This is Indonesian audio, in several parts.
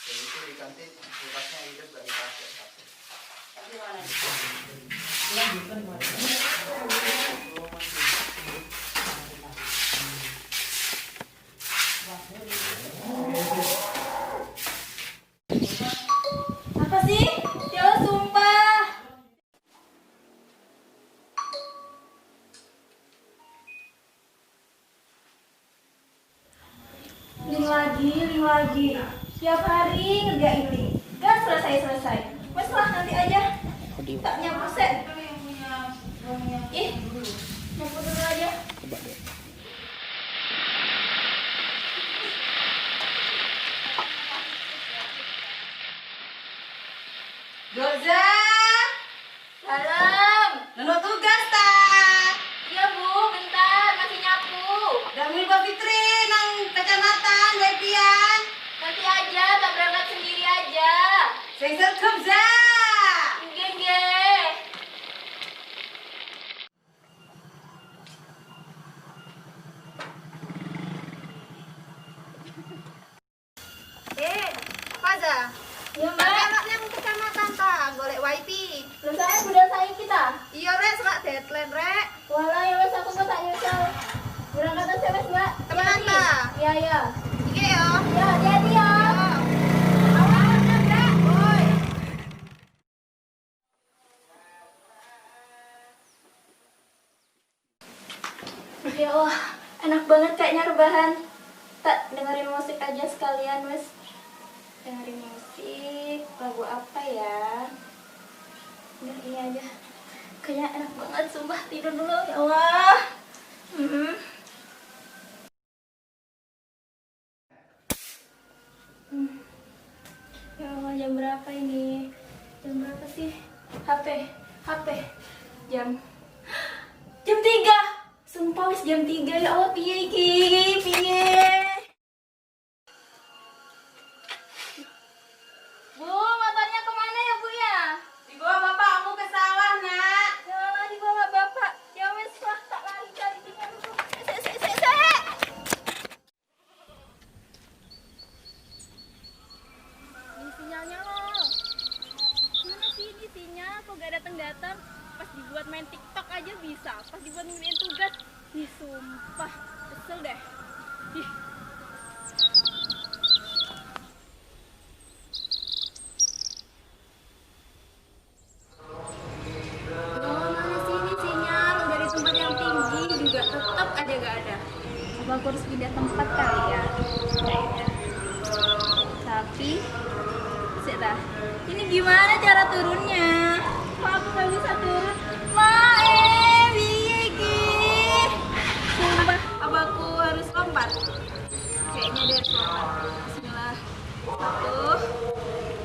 Itu di kantin kulkasnya hidup gak dipakai. Apa sih? Ya sumpah. Link lagi. Tiap hari ngerjain link. Gak selesai. Masalah nanti aja. Tak nyapu set. Ih, nyapu dulu aja. Goza, dalam. Neno tugas tak? Iya bu, bentar masih nyapu. Dan Mbak Fitri nang kecamatan Lepian. Nanti aja, tak berangkat sendiri aja. Sing sergem za. Nggih. Apa za? Ya mbak, Nang kecamatan ta, golek wifi. udah saya kita. Iya rek, serak deadline rek. Walah ya wes aku mau tak nyusul. Berangkatan saya wes mbak. Temenan Hati-hati. ta? Iya. Iki yo. Ya, hati-hati ya. Awas nabrak, boy. Ya Allah, enak banget kayaknya rebahan. Tak dengerin musik aja sekalian wes. Dengerin musik, lagu apa ya? Udah ini aja. Kayaknya enak banget, sumpah tidur dulu ya Allah. Hmm. Ya Allah, jam berapa ini? Jam berapa sih? HP. Jam 3. Sumpah wis jam 3 ya Allah, piye iki? Piye? Bu, motornya kemana ya Bu ya? Dibawa bapakmu ke sawah, Nak. Ya Allah, dibawa bapak. Ya wis lah, tak lari cari dia dulu. Sek. Ini sinyalnya loh. Mana sih ini sinyal? Kok gak datang? Pas dibuat main TikTok aja bisa. Pas dibuat ngerjain tugas, ih sumpah, kesel deh. Ih. Oh, mana sih ini sinyal? Dari tempat yang tinggi juga tetap aja gak ada. Apa aku harus pindah tempat kali ya? Kayaknya. Tapi, dah. Ini gimana cara turunnya? Kok aku gak bisa turun? Piye iki? Sumpah, apa aku harus lompat? Kayaknya dia harus lompat. Bismillah. 1,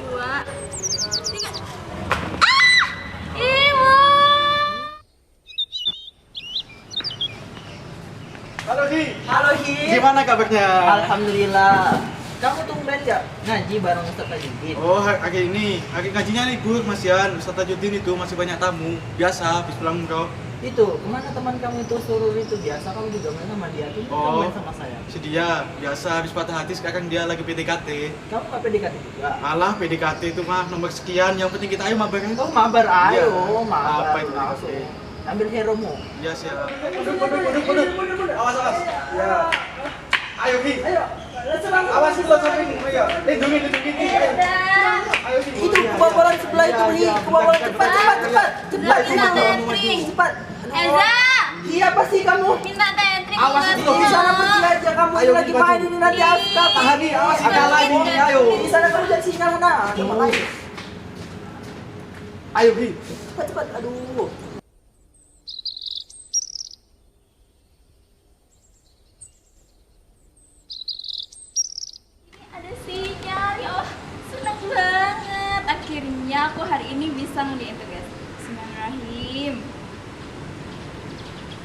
2, 3. Ibu! Halo Hi. Gimana kabarnya? Alhamdulillah. Kamu tumben ya ngaji bareng Ustaz Tajudin? Oh, hari ini ngajinya libur Mas Yan. Ustaz Tajudin itu masih banyak tamu. Biasa habis pulang kau. Itu, kemana teman kamu itu suruh itu? Biasa kamu juga main sama dia, tuh kamu main sama saya. Si dia biasa habis patah hati, sekarang dia lagi PDKT. Kamu nggak PDKT juga? Alah, PDKT itu mah nomor sekian, yang penting kita ayo mabar kan? Oh, mabar ayo, Iya. mabar. Apa itu langsung. PDKT? Ambil heromu. Iya siap. Duduk. Awas. Ya. Ayo Ki. Ayo. Awas dulu sampai ini. Ayo. Lindungi. Ayo Ki. Itu kebobolan sebelah itu, Hi. Kebobolan cepat. Minta tethering. Cepat. Elza! Iya pasti kamu. Minta tethering. Awas enggak dulu. Di sih? sana pergi aja kamu Ayo, lagi Ki, main baju. ini nanti Aska. Tahan nih, awas ada lagi nih. Ayo. Di sana kamu jangan sinyal nah. Coba ayo. Ayo Ki. Cepat. Aduh. Ada sinyal, ya Allah, senang banget. Akhirnya aku hari ini bisa ngerjain tugas. Bismillahirrahmanirrahim.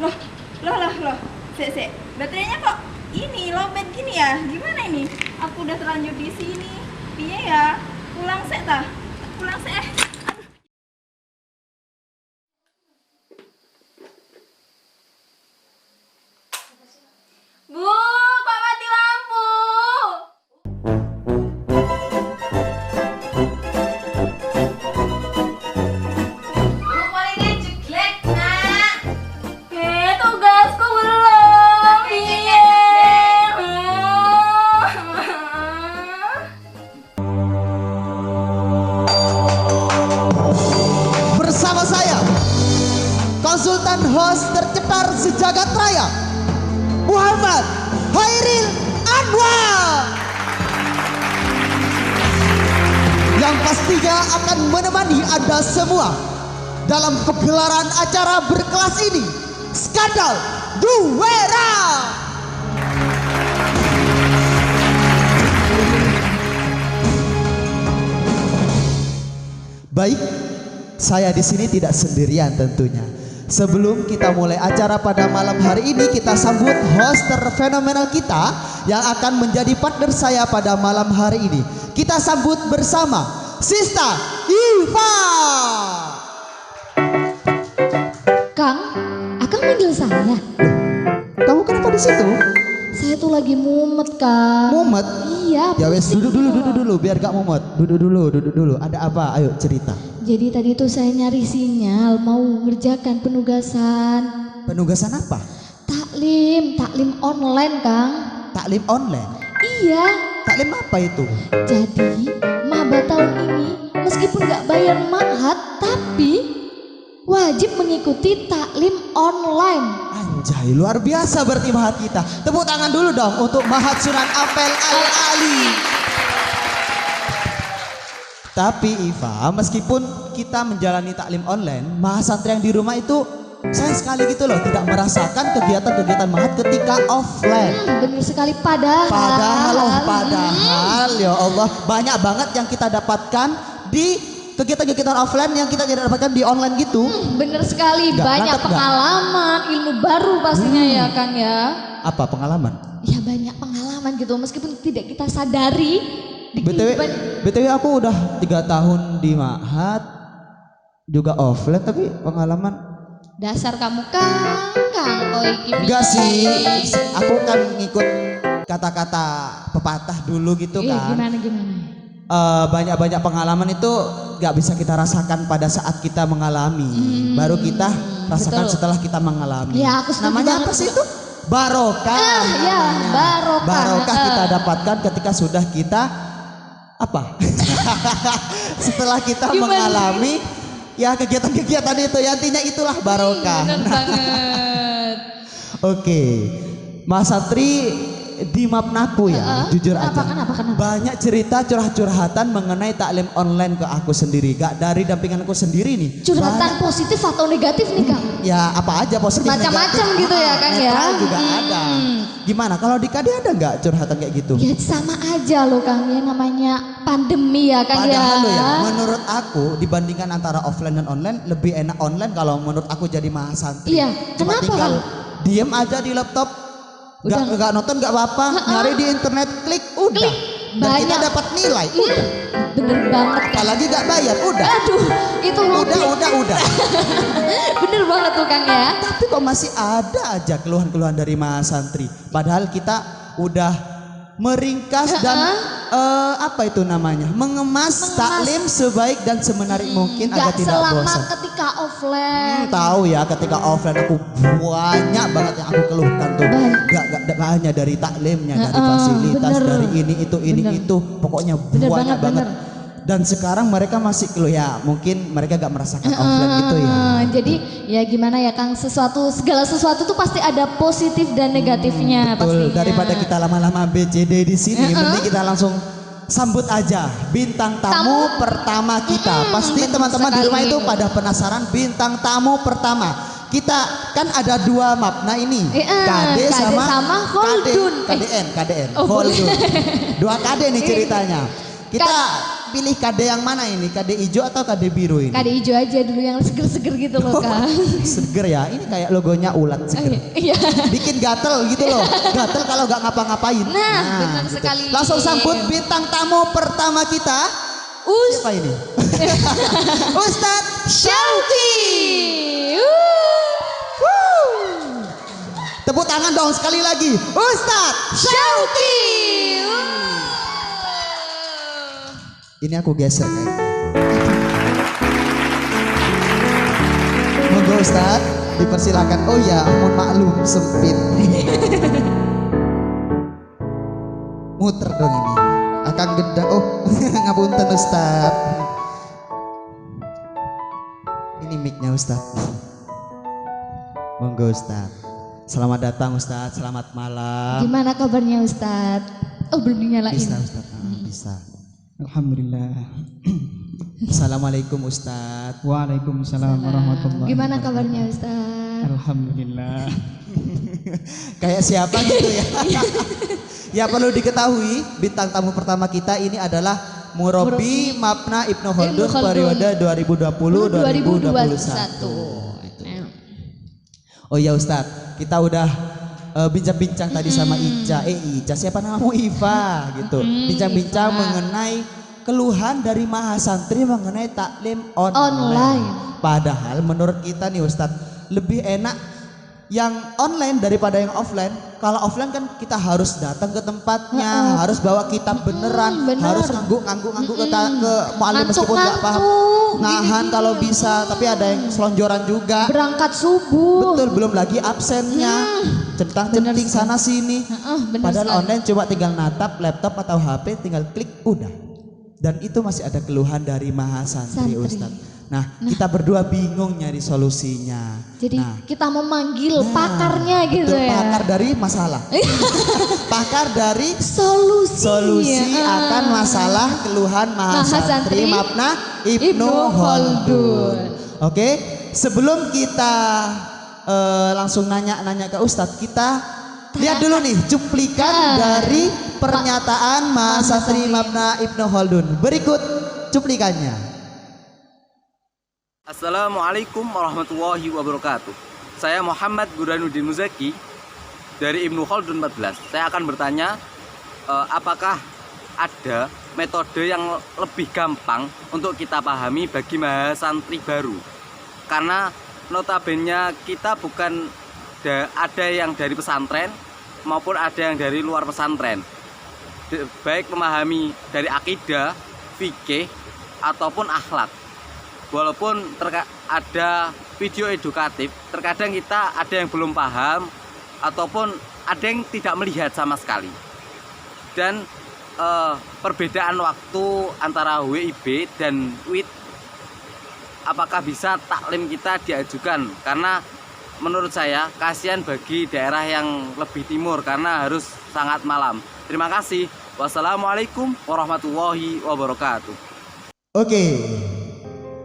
Loh. Sek. Baterainya kok ini lowbat gini ya? Gimana ini? Aku udah terlanjur di sini. Piye ya? Pulang sih tah. Pulang sih. Bu, Pak mati lampu. Polinya jeglek, Nak. Tugasku belum. Iya. Bersama saya, konsultan host tercetar sejagat raya, Muhammad Hairil Anwar, yang pastinya akan menemani Anda semua dalam pegelaran acara berkelas ini, Skandal Duwera. Baik, saya di sini tidak sendirian tentunya. Sebelum kita mulai acara pada malam hari ini, kita sambut host terfenomenal kita yang akan menjadi partner saya pada malam hari ini. Kita sambut bersama Sista Iva. Kang, Akang manggil saya. Kamu kenapa di situ? Saya tuh lagi mumet, Kang. Mumet? Iya. Ya wes, duduk dulu biar gak mumet. Duduk dulu. Ada apa? Ayo cerita. Jadi tadi tuh saya nyari sinyal mau ngerjakan penugasan. Penugasan apa? Taklim online, Kang. Taklim online. Iya. Taklim apa itu? Jadi maba tahun ini meskipun gak bayar mahat, tapi wajib mengikuti taklim online. Anjay, luar biasa berarti mahat kita. Tepuk tangan dulu dong untuk Mahat Sunan Ampel Al-Ali. Tapi Iva, meskipun kita menjalani taklim online, mahasantri yang di rumah itu sayang sekali gitu loh, tidak merasakan kegiatan-kegiatan mahat ketika offline. Bener sekali, padahal Ya Allah, banyak banget yang kita dapatkan di kegiatan-kegiatan offline yang kita tidak dapatkan di online gitu. Bener sekali, Nggak, banyak mantap nggak? pengalaman, ilmu baru pastinya ya Kang ya. Apa pengalaman? Ya banyak pengalaman gitu, meskipun tidak kita sadari di kehidupan. BTW aku udah 3 tahun di mahat juga offline, tapi pengalaman Dasar kamu Kang, oh iki enggak sih. Aku kan ngikut kata-kata pepatah dulu gitu Iya, kan. gimana? Banyak-banyak pengalaman itu gak bisa kita rasakan pada saat kita mengalami. Baru kita rasakan betul. setelah kita mengalami. Ya, aku setuju Namanya banget apa sih itu? Barokah. ya, namanya. barokah. Barokah kita dapatkan ketika sudah kita apa? Setelah kita Gimana? mengalami ya kegiatan-kegiatan itu, ya, intinya itulah barokah. Bener banget. Oke, Mas Satri di Mapnaku ya, jujur aja. Kenapa? Banyak cerita curhat-curhatan mengenai taklim online ke aku sendiri, gak dari dampinganku sendiri nih. Curhatan positif atau negatif nih Kang? Ya apa aja positif Macam-macam negatif. gitu ya, Kang, ya. Netral juga ada. Gimana kalau di KD ada nggak curhatan kayak gitu? Ya sama aja loh Kang ya, namanya pandemi ya Kang Padahal ya. lo ya, menurut aku dibandingkan antara offline dan online, lebih enak online kalau menurut aku jadi mahasantri. Iya, Cuma kenapa, tinggal Kang? diem aja di laptop, nggak nonton nggak apa-apa, nyari di internet, klik udah. Klik. Dan kita Banyak. dapat nilai, udah. Bener banget Kang. Apalagi nggak bayar, udah. Aduh, itu Udah. bener banget tuh Kang ya. Tapi kok masih ada aja keluhan-keluhan dari mahasantri. Padahal kita udah meringkas dan apa itu namanya, mengemas taklim sebaik dan semenarik mungkin agar Gak tidak selama bosan. ketika offline. Tahu ya, ketika offline aku banyak banget yang aku keluhkan tuh. Gak hanya dari taklimnya, dari fasilitas, bener. dari ini Bener. itu, pokoknya Bener banyak banget, banget. Dan sekarang mereka masih keluh ya, mungkin mereka gak merasakan offline gitu ya. Jadi ya gimana ya Kang, segala sesuatu tuh pasti ada positif dan negatifnya Betul, pastinya. daripada kita lama-lama BCD di sini, mending kita langsung sambut aja bintang tamu pertama kita. Pasti betul teman-teman di rumah sekali. itu pada penasaran bintang tamu pertama. Kita kan ada 2 makna ini, KD sama Kholdun. KDN, Oh, Kholdun. 2 KD nih ceritanya. Kita pilih KD yang mana ini? KD hijau atau KD biru ini? KD hijau aja dulu yang seger-seger gitu loh Kak. Seger ya, ini kayak logonya ulat seger. Iya. Bikin gatel gitu loh, gatel kalau gak ngapa-ngapain. Nah, benar gitu. sekali. Langsung sambut bintang tamu pertama kita. Siapa ini? Ustadz Syauki. Tepuk tangan dong sekali lagi. Ustadz Syauki. Ini aku geser kayaknya. Monggo Ustadz, dipersilakan. Oh ya, mohon maklum sempit. Muter dong ini. Akan gedang. Oh, ngapunten Ustadz. Ini mic-nya Ustadz. Monggo Ustadz. Selamat datang Ustadz, selamat malam. Gimana kabarnya Ustadz? Oh belum dinyalain. Bisa Ustadz, bisa. Alhamdulillah. Assalamualaikum Ustadz. Waalaikumsalam warahmatullahi Gimana wabarakatuh. kabarnya Ustadz? Alhamdulillah. Kayak siapa gitu ya. Ya perlu diketahui bintang tamu pertama kita ini adalah Murabi Mapna Ibnu Khaldun periode 2020-2021. Oh ya Ustadz, kita udah bincang-bincang tadi sama Ica siapa namamu Iva gitu. Bincang-bincang mengenai keluhan dari mahasantri mengenai taklim online. Padahal menurut kita nih Ustadz, lebih enak yang online daripada yang offline. Kalau offline kan kita harus datang ke tempatnya, harus bawa kitab beneran, harus ngangguk ke muallim meskipun nggak paham. Nahan kalau bisa, tapi ada yang selonjoran juga. Berangkat subuh. Betul, belum lagi absennya, centang-centing sana sini. Padahal online coba tinggal natap laptop atau HP, tinggal klik udah. Dan itu masih ada keluhan dari mahasantri Ustadz. Nah, kita berdua bingung nyari solusinya. Jadi kita memanggil pakarnya gitu ya. Pakar dari masalah. Pakar dari solusi akan masalah keluhan mahasantri Mapna Ibnu Khaldun. Oke, sebelum kita langsung nanya ke Ustadz, kita lihat dulu nih cuplikan dari pernyataan mahasantri Mapna Ibnu Khaldun. Berikut cuplikannya. Assalamualaikum warahmatullahi wabarakatuh. Saya Muhammad Burhanuddin Muzaki dari Ibnu Khaldun 14. Saya akan bertanya, apakah ada metode yang lebih gampang untuk kita pahami bagi mahasantri baru? Karena notabene kita bukan ada yang dari pesantren maupun ada yang dari luar pesantren. Baik memahami dari akidah, fikih ataupun akhlak. Walaupun ada video edukatif, terkadang kita ada yang belum paham ataupun ada yang tidak melihat sama sekali. Dan perbedaan waktu antara WIB dan WIT, apakah bisa taklim kita diajukan? Karena menurut saya kasihan bagi daerah yang lebih timur karena harus sangat malam. Terima kasih. Wassalamualaikum warahmatullahi wabarakatuh. Oke.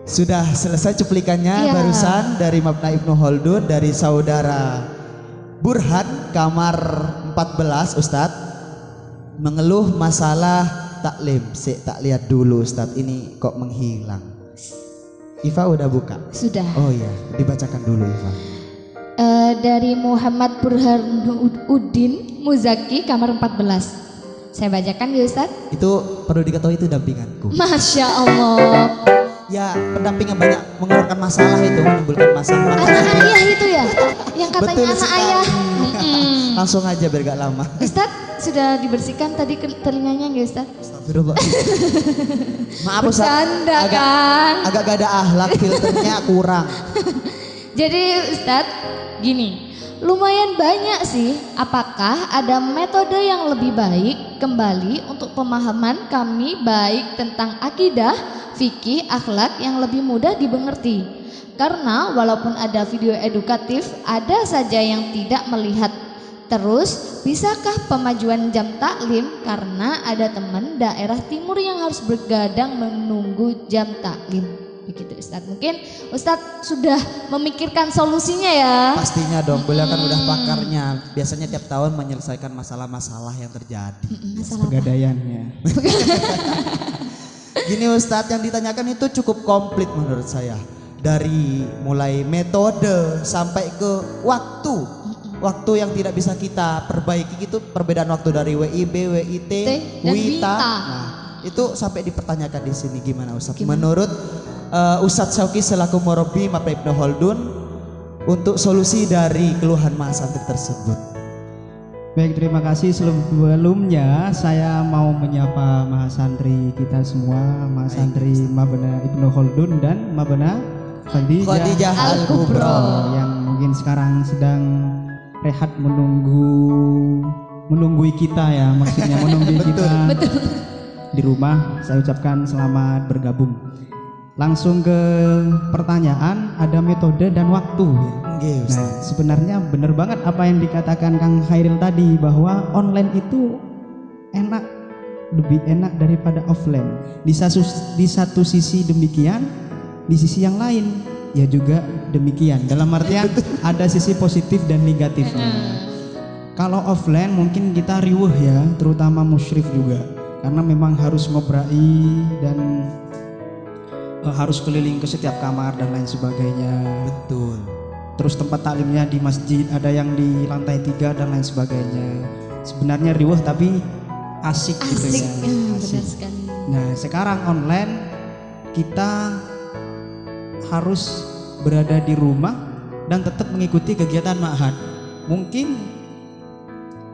Sudah selesai cuplikannya barusan dari Mapna Ibnu Khaldun dari saudara Burhan kamar 14 Ustadz mengeluh masalah taklim. Tak lihat dulu Ustadz, ini kok menghilang. Iva udah buka? Sudah. Oh iya, dibacakan dulu Iva. Dari Muhammad Burhanuddin Muzaki kamar 14. Saya bacakan ya Ustadz. Itu perlu diketahui itu dampinganku. Masya Allah. Ya pendampingnya banyak mengeluarkan masalah itu, menimbulkan masalah. Anak ayah itu ya, yang katanya Betul anak sekali. ayah. Langsung aja biar gak lama. Ustadz sudah dibersihkan tadi telinganya nggak Ustadz? Astagfirullah. Maaf Ustadz, Bercanda kan? agak gak ada akhlak, filternya kurang. Jadi Ustadz gini, lumayan banyak sih. Apakah ada metode yang lebih baik kembali untuk pemahaman kami baik tentang akidah, fikih, akhlak yang lebih mudah dimengerti? Karena walaupun ada video edukatif, ada saja yang tidak melihat. Terus, bisakah pemajuan jam taklim karena ada teman daerah timur yang harus bergadang menunggu jam taklim? Begitu Ustadz. Mungkin Ustadz sudah memikirkan solusinya ya. Pastinya dong, beliau kan udah pakarnya. Biasanya tiap tahun menyelesaikan masalah-masalah yang terjadi. Masalah apa? Pegadaiannya. Gini Ustadz, yang ditanyakan itu cukup komplit menurut saya. Dari mulai metode sampai ke waktu. Waktu yang tidak bisa kita perbaiki itu perbedaan waktu dari WIB, WIT, dan WITA. WITA. Nah, itu sampai dipertanyakan di sini gimana Ustadz? Gimana? Menurut Ustadz Syauqi selaku murabi Mapra Ibnu Khaldun untuk solusi dari keluhan mahasantri tersebut. Baik, terima kasih. Sebelumnya saya mau menyapa mahasantri kita semua, mahasantri Mabna Ibnu Khaldun dan Mabna Khadijah Al-Kubra yang mungkin sekarang sedang rehat menunggui kita ya, maksudnya menunggu kita di rumah. Saya ucapkan selamat bergabung. Langsung ke pertanyaan, ada metode dan waktu. Nah, sebenarnya benar banget apa yang dikatakan Kang Khairil tadi, bahwa online itu enak, lebih enak daripada offline. Di satu sisi demikian, di sisi yang lain ya juga demikian. Dalam artian ada sisi positif dan negatifnya. Kalau offline mungkin kita riuh ya, terutama musyrif juga, karena memang harus ngobrai dan harus keliling ke setiap kamar dan lain sebagainya. Betul. Terus tempat taklimnya di masjid, ada yang di lantai 3 dan lain sebagainya. Sebenarnya riuh tapi asik gitu ya. Benar sekali. Nah, sekarang online kita harus berada di rumah dan tetap mengikuti kegiatan ma'had. Mungkin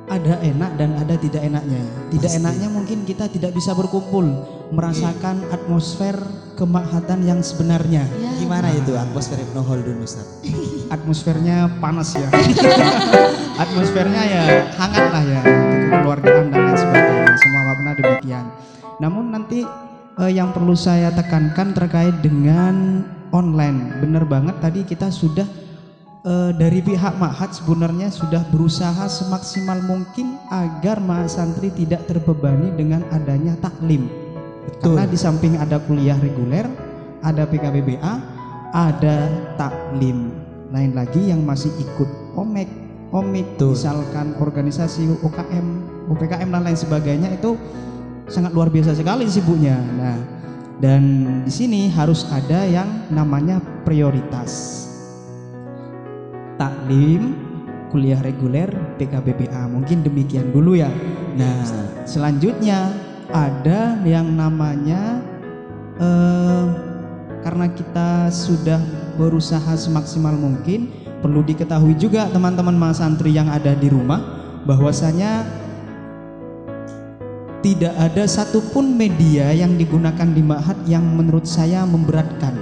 ada enak dan ada tidak enaknya. Tidak enaknya mungkin kita tidak bisa berkumpul, merasakan atmosfer kema'hadan yang sebenarnya. Gimana itu atmosfer Ibnu Khaldun Ustaz? Atmosfernya panas ya. Atmosfernya ya hangat lah ya, kekeluargaan dan lain sebagainya. Semua makna demikian. Namun nanti yang perlu saya tekankan terkait dengan online. Benar banget tadi kita sudah dari pihak ma'had sebenarnya sudah berusaha semaksimal mungkin agar mahasantri tidak terbebani dengan adanya taklim. Betul. Karena di samping ada kuliah reguler, ada PKBBA, ada taklim. Lain lagi yang masih ikut OMEK, misalkan organisasi UKM, UPKM dan lain sebagainya, itu sangat luar biasa sekali sibuknya. Nah, dan di sini harus ada yang namanya prioritas. Taklim, kuliah reguler, PKBBA, mungkin demikian dulu ya. Nah, selanjutnya ada yang namanya karena kita sudah berusaha semaksimal mungkin, perlu diketahui juga teman-teman mahasantri yang ada di rumah bahwasanya tidak ada satupun media yang digunakan di ma'had yang menurut saya memberatkan,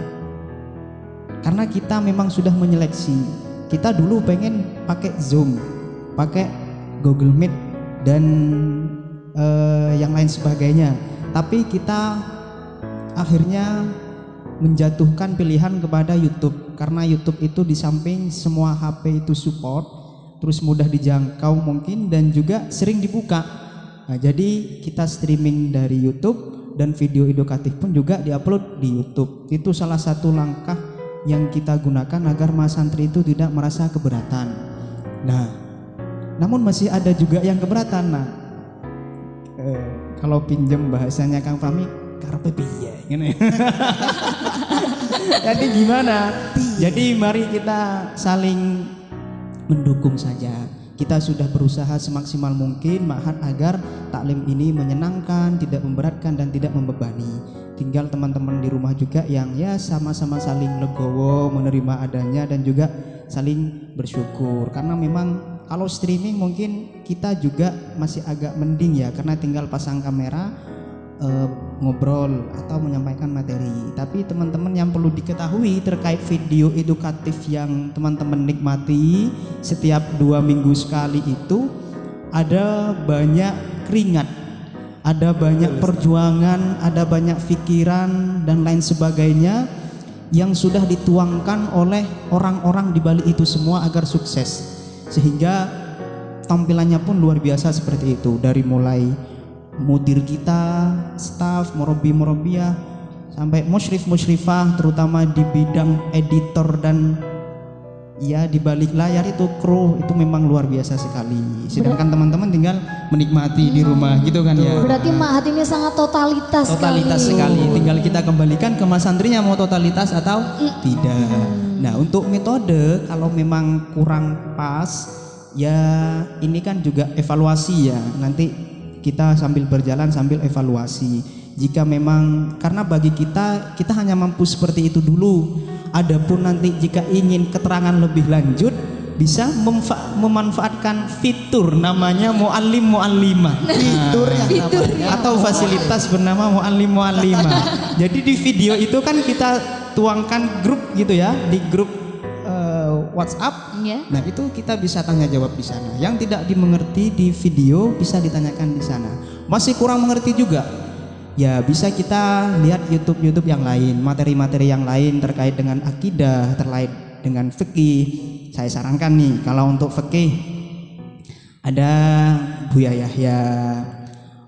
karena kita memang sudah menyeleksi. Kita dulu pengen pakai Zoom, pakai Google Meet dan yang lain sebagainya, tapi kita akhirnya menjatuhkan pilihan kepada YouTube, karena YouTube itu di samping semua HP itu support, terus mudah dijangkau mungkin, dan juga sering dibuka. Nah, jadi kita streaming dari YouTube dan video edukatif pun juga diupload di YouTube. Itu salah satu langkah yang kita gunakan agar mahasantri itu tidak merasa keberatan. Nah, namun masih ada juga yang keberatan. Nah, kalau pinjam bahasanya Kang Fahmi, karpe piye ngene. Jadi gimana? Jadi mari kita saling mendukung saja. Kita sudah berusaha semaksimal mungkin ma'had agar taklim ini menyenangkan, tidak memberatkan dan tidak membebani. Tinggal teman-teman di rumah juga yang ya sama-sama saling legowo menerima adanya dan juga saling bersyukur. Karena memang kalau streaming mungkin kita juga masih agak mending ya, karena tinggal pasang kamera, ngobrol atau menyampaikan materi. Tapi teman-teman yang perlu diketahui terkait video edukatif yang teman-teman nikmati setiap 2 minggu sekali itu, ada banyak keringat, ada banyak perjuangan, ada banyak pikiran dan lain sebagainya yang sudah dituangkan oleh orang-orang di balik itu semua agar sukses, sehingga tampilannya pun luar biasa seperti itu. Dari mulai mudir kita, staf, murabi-murabiyah, sampai musyrif-musyrifah terutama di bidang editor dan ya di balik layar itu kru itu memang luar biasa sekali. Sedangkan teman-teman tinggal menikmati di rumah gitu kan ya. Berarti Mahat ini sangat totalitas sekali. Tinggal kita kembalikan ke Mas Santrinya mau totalitas atau tidak. Nah, untuk metode kalau memang kurang pas ya ini kan juga evaluasi ya. Nanti kita sambil berjalan sambil evaluasi. Jika memang karena bagi kita hanya mampu seperti itu dulu. Adapun nanti jika ingin keterangan lebih lanjut bisa memanfaatkan fitur namanya muallim muallimah. Fitur yang namanya atau fasilitas bernama muallim muallimah. Jadi di video itu kan kita tuangkan grup gitu ya, di grup WhatsApp. Nah, itu kita bisa tanya jawab di sana. Yang tidak dimengerti di video bisa ditanyakan di sana. Masih kurang mengerti juga. Ya bisa kita lihat YouTube yang lain, materi-materi yang lain terkait dengan akidah, terkait dengan fikih. Saya sarankan nih, kalau untuk fikih ada Buya Yahya,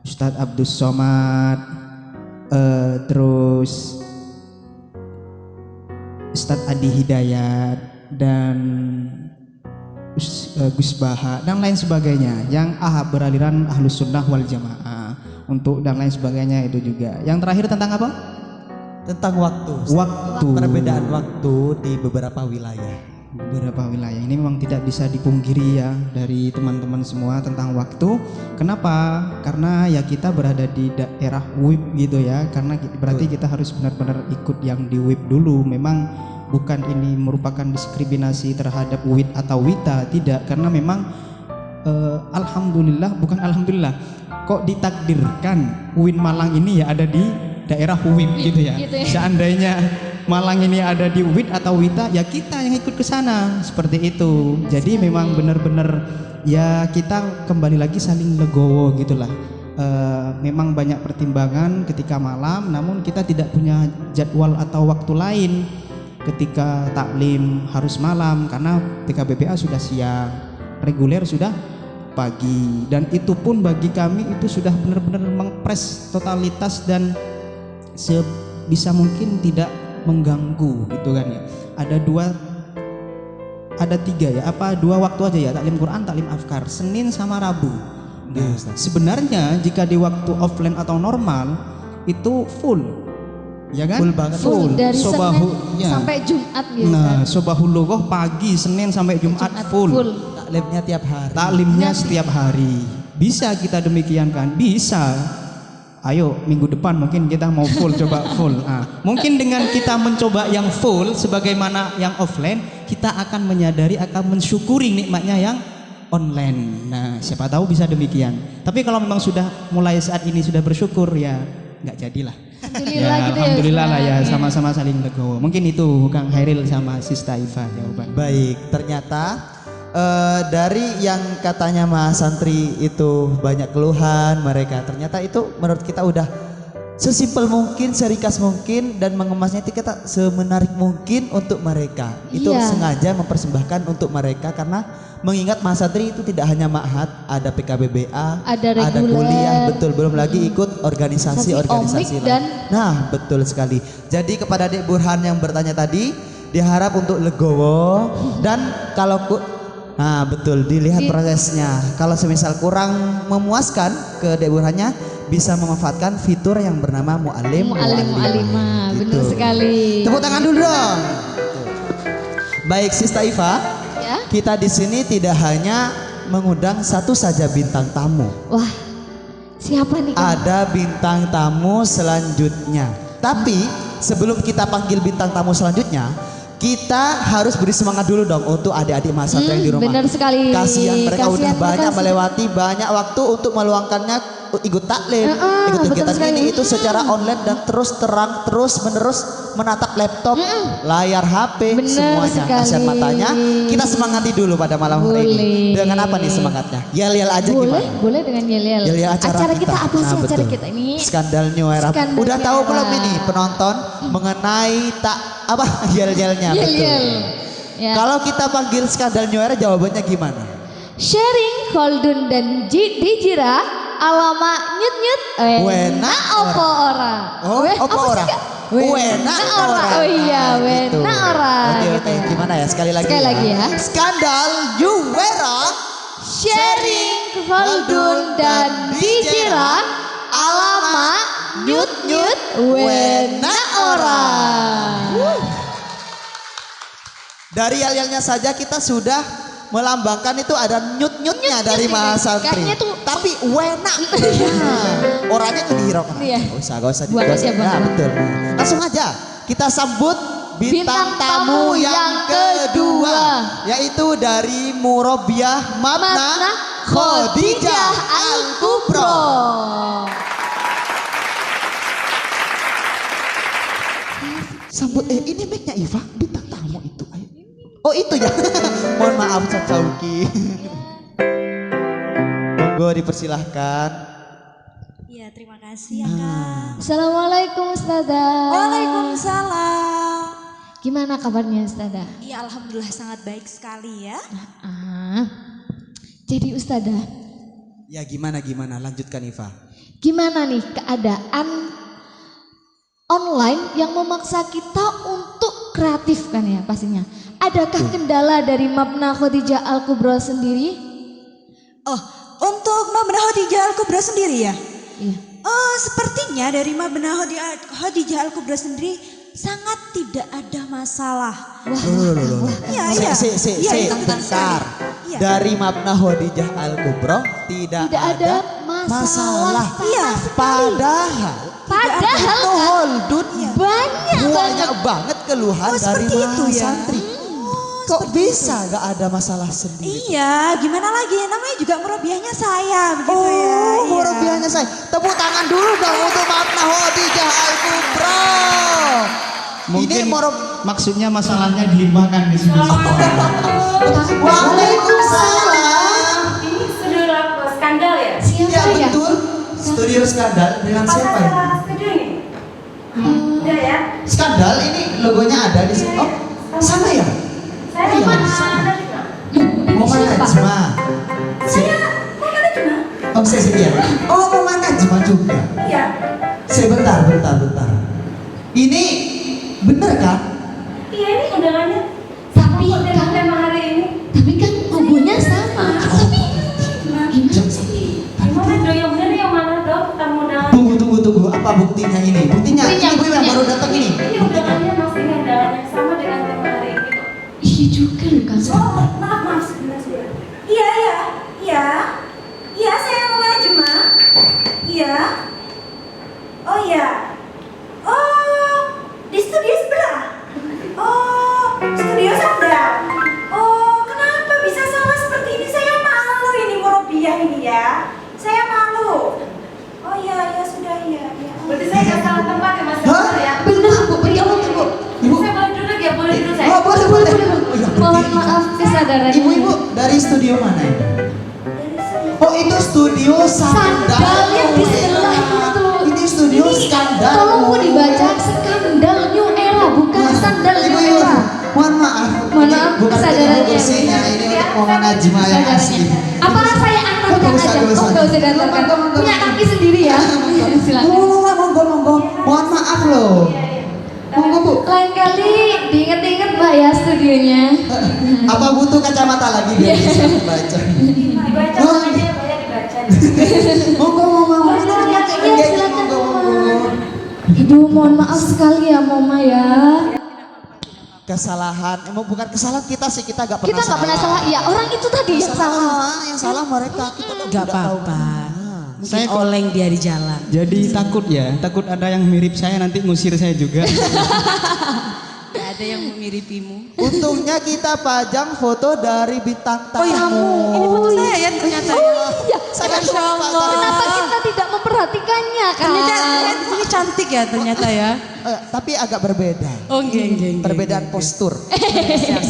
Ustadz Abdus Somad, terus Ustadz Adi Hidayat dan Gus Baha dan lain sebagainya yang beraliran Ahlus Sunnah wal Jamaah. Untuk dan lain sebagainya itu juga. Yang terakhir tentang apa? Tentang waktu. Perbedaan waktu di beberapa wilayah. Ini memang tidak bisa dipungkiri ya dari teman-teman semua tentang waktu. Kenapa? Karena ya kita berada di daerah WIB gitu ya. Karena berarti kita harus benar-benar ikut yang di WIB dulu. Memang bukan ini merupakan diskriminasi terhadap WIB atau WITA, tidak. Karena memang alhamdulillah kok ditakdirkan UIN Malang ini ya ada di daerah WIB gitu ya. Seandainya Malang ini ada di WIT atau WITA ya kita yang ikut ke sana seperti itu. Jadi memang benar-benar ya kita kembali lagi saling legowo gitulah. Memang banyak pertimbangan ketika malam, namun kita tidak punya jadwal atau waktu lain ketika taklim harus malam karena PKBPA sudah siang, reguler sudah pagi, dan itu pun bagi kami itu sudah benar-benar mengpres totalitas dan sebisa mungkin tidak mengganggu gitu kan ya. Ada tiga ya, dua waktu aja ya, taklim Quran, taklim Afkar, Senin sama Rabu. Nah, sebenarnya jika di waktu offline atau normal itu full, ya kan? Full banget. Full dari Senin sampai Jumat gitu. Nah, Sobahul Lughah pagi Senin sampai Jumat full. Taklimnya tiap hari. Taklimnya setiap hari. Bisa kita demikian kan? Bisa. Ayo minggu depan mungkin kita mau full, coba full. Mungkin dengan kita mencoba yang full sebagaimana yang offline, kita akan menyadari, akan mensyukuri nikmatnya yang online. Nah, siapa tahu bisa demikian. Tapi kalau memang sudah mulai saat ini sudah bersyukur ya nggak jadilah. Alhamdulillah lah ya, sama-sama saling legowo. Mungkin itu Kang Hairil sama Sista Iva jawaban. Baik, ternyata dari yang katanya Mas Santri itu banyak keluhan mereka, ternyata itu menurut kita udah sesimpel mungkin, serikas mungkin, dan mengemasnya itu kita semenarik mungkin untuk mereka. Itu sengaja mempersembahkan untuk mereka karena mengingat Mas Santri itu tidak hanya ma'had, ada PKBBA, ada kuliah, betul, belum lagi ikut organisasi-organisasi lain. Nah, betul sekali. Jadi kepada Dek Burhan yang bertanya tadi, diharap untuk legowo dan kalau nah betul, dilihat prosesnya. Kalau semisal kurang memuaskan ke Dek Burhannya, bisa memanfaatkan fitur yang bernama muallim muallimah. Gitu. Benar sekali. Tepuk tangan dulu dong. Baik, Sista Iva, kita di sini tidak hanya mengundang satu saja bintang tamu. Wah, siapa nih? Ada bintang tamu selanjutnya. Tapi sebelum kita panggil bintang tamu selanjutnya, kita harus beri semangat dulu dong untuk adik-adik Mas Santri yang di rumah. Benar sekali. Kasihan mereka udah banyak melewati banyak waktu untuk meluangkannya ikut taklim, ikut kegiatan ini itu secara online dan terus terang terus menerus menatap laptop, layar HP, semuanya. Kasihan matanya. Kita semangati dulu pada malam hari ini. Dengan apa nih semangatnya? Yel-yel aja gimana? Boleh dengan yel-yel. Yel-yel acara kita apa sih acara kita ini? Skandal New Era. Udah tahu belum ini penonton mengenai yel-yelnya? Yel-yel. Ya. Kalau kita panggil skandal New Era jawabannya gimana? Sharing Kholdun dan Dijira alama nyut-nyut wena opo ora. Opo ora. wena ora. Oh iya, Gitu. wena ora. Oke, Gitu oke. ya. Gimana ya? Sekali lagi. Sekali lagi ya. Skandal Yuwera Sharing, Khaldun dan Dijera, alamat nyut nyut wena ora. Dari yel-yelnya saja kita sudah melambangkan itu ada nyut-nyutnya dari mahasantri. Kayaknya tuh tapi wena. Orangnya itu dihiraukan. Iya. Gak usah. Buat aja, Bang. Nah, betul. Langsung aja kita sambut bintang tamu yang kedua, yaitu dari Murabiah Mabna Khadijah Al-Kubro. Sambut ini mic-nya Iva, bintang tamu itu. Ayo. Oh itu ya. Mohon maaf Caca Uki. Monggo dipersilahkan. Iya, terima kasih ya Kak. Assalamualaikum Ustazah. Waalaikumsalam. Gimana kabarnya Ustazah? Iya, alhamdulillah sangat baik sekali ya. Jadi Ustazah, Ya gimana lanjutkan Iva. gimana nih keadaan online yang memaksa kita untuk kreatif kan ya pastinya. Adakah kendala dari Mabna Khadijah Al-Kubro sendiri? Oh, untuk Mabna Khadijah Al-Kubro sendiri ya? Iya. Oh, sepertinya dari Mabna Khadijah Al-Kubro sendiri sangat tidak ada masalah. Loh. Iya. Bentar. Iya. Dari Mabna Khadijah Al-Kubro tidak ada masalah. Iya. Padahal Holdun banyak banget keluhan Oh, dari seperti itu ya? santri. Kok bisa gak ada masalah sendiri? Iya, gimana lagi? Namanya juga murabiahnya saya, begitu ya. Iya. Murabiahnya saya. Tepuk tangan dulu dong untuk Mabna Khadijah Al-Kubro. Mungkin Ini maksudnya masalahnya dihibahkan di sini. Waalaikumsalam. Ini studio skandal ya? Siapa Ya ya? betul. Studio Skandal dengan siapa ini? Studio ini? Udah ya? Skandal ini logonya ada di sini. Oh, sama ya? Saya Iya, mana? sama. Anda juga? Mama Najma. Saya mana cuma? Oh, saya sedia. Oh, Mama Najma juga. Iya. Sebentar. Ini bener kan? Iya, ini undangannya. Tapi Dengan kan, tema hari ini. kan logonya sama. Gimana sih? Gimana dong yang benar yang mana dong? Tamu undangan. Tunggu. Apa buktinya ini? Buktinya ibu yang baru datang ini. Ini undangannya masih undangan yang sama dengan tema hari ini kok. Iya juga loh kan. Oh, maaf sebentar. Iya, saya mau Najma. Iya. Oh iya. Oh, di studio sebelah. Oh, studio Sandal. Oh, kenapa bisa sama seperti ini? Saya malu ini murabiah ini ya. Saya malu. Oh iya, sudah iya. Berarti saya nggak salah tempat ya Mas? Hah? Ya. Bener Bu, ya Allah Bu. Ibu. Saya boleh duduk ya? Boleh duduk saya? Oh, boleh. Oh, ya, Mohon maaf kesadarannya. Ibu dari studio mana ini? Oh, itu studio Skandal. Skandal yang di sebelah itu. Ini studio Skandal. Tolong Bu dibaca Skandal New Era, bukan Skandal New Era. Mohon maaf. Mohon Ini maaf, bukan kesadarannya. ilmu bersihnya, ini untuk Mama Najma yang asli. Apa saya antarkan Nggak usah, aja? nggak usah. Oh, nggak usah diantarkan. Monggo. Punya kaki sendiri ya. Silakan. Monggo. Mohon maaf loh. Monggo Bu. Lain kali diinget-inget Mbak ya studionya. Apa butuh kacamata lagi biar bisa membaca? Dibaca aja ya, banyak dibaca. Monggo. Iya, silakan Mama. Ibu mohon maaf sekali ya Mama ya. Kesalahan, emang bukan kesalahan kita sih, kita gak pernah Kita nggak pernah salah. Ya orang itu tadi yang salah. Yang salah mereka, kita kan Gak tidak tahu. apa-apa. Saya Saya oleng dia di jalan. Jadi takut ada yang mirip saya nanti ngusir saya juga. Gak ada yang memiripimu. Untungnya kita pajang foto dari bintang tamu. Oh ya, ini foto saya ya ternyata. Iya. Saya Masya lupa Allah. tadi. Kenapa kita tidak memperhatikannya kan? Ternyata di sini cantik ya ternyata ya. Tapi agak berbeda. Oh geng. Perbedaan postur. Siap.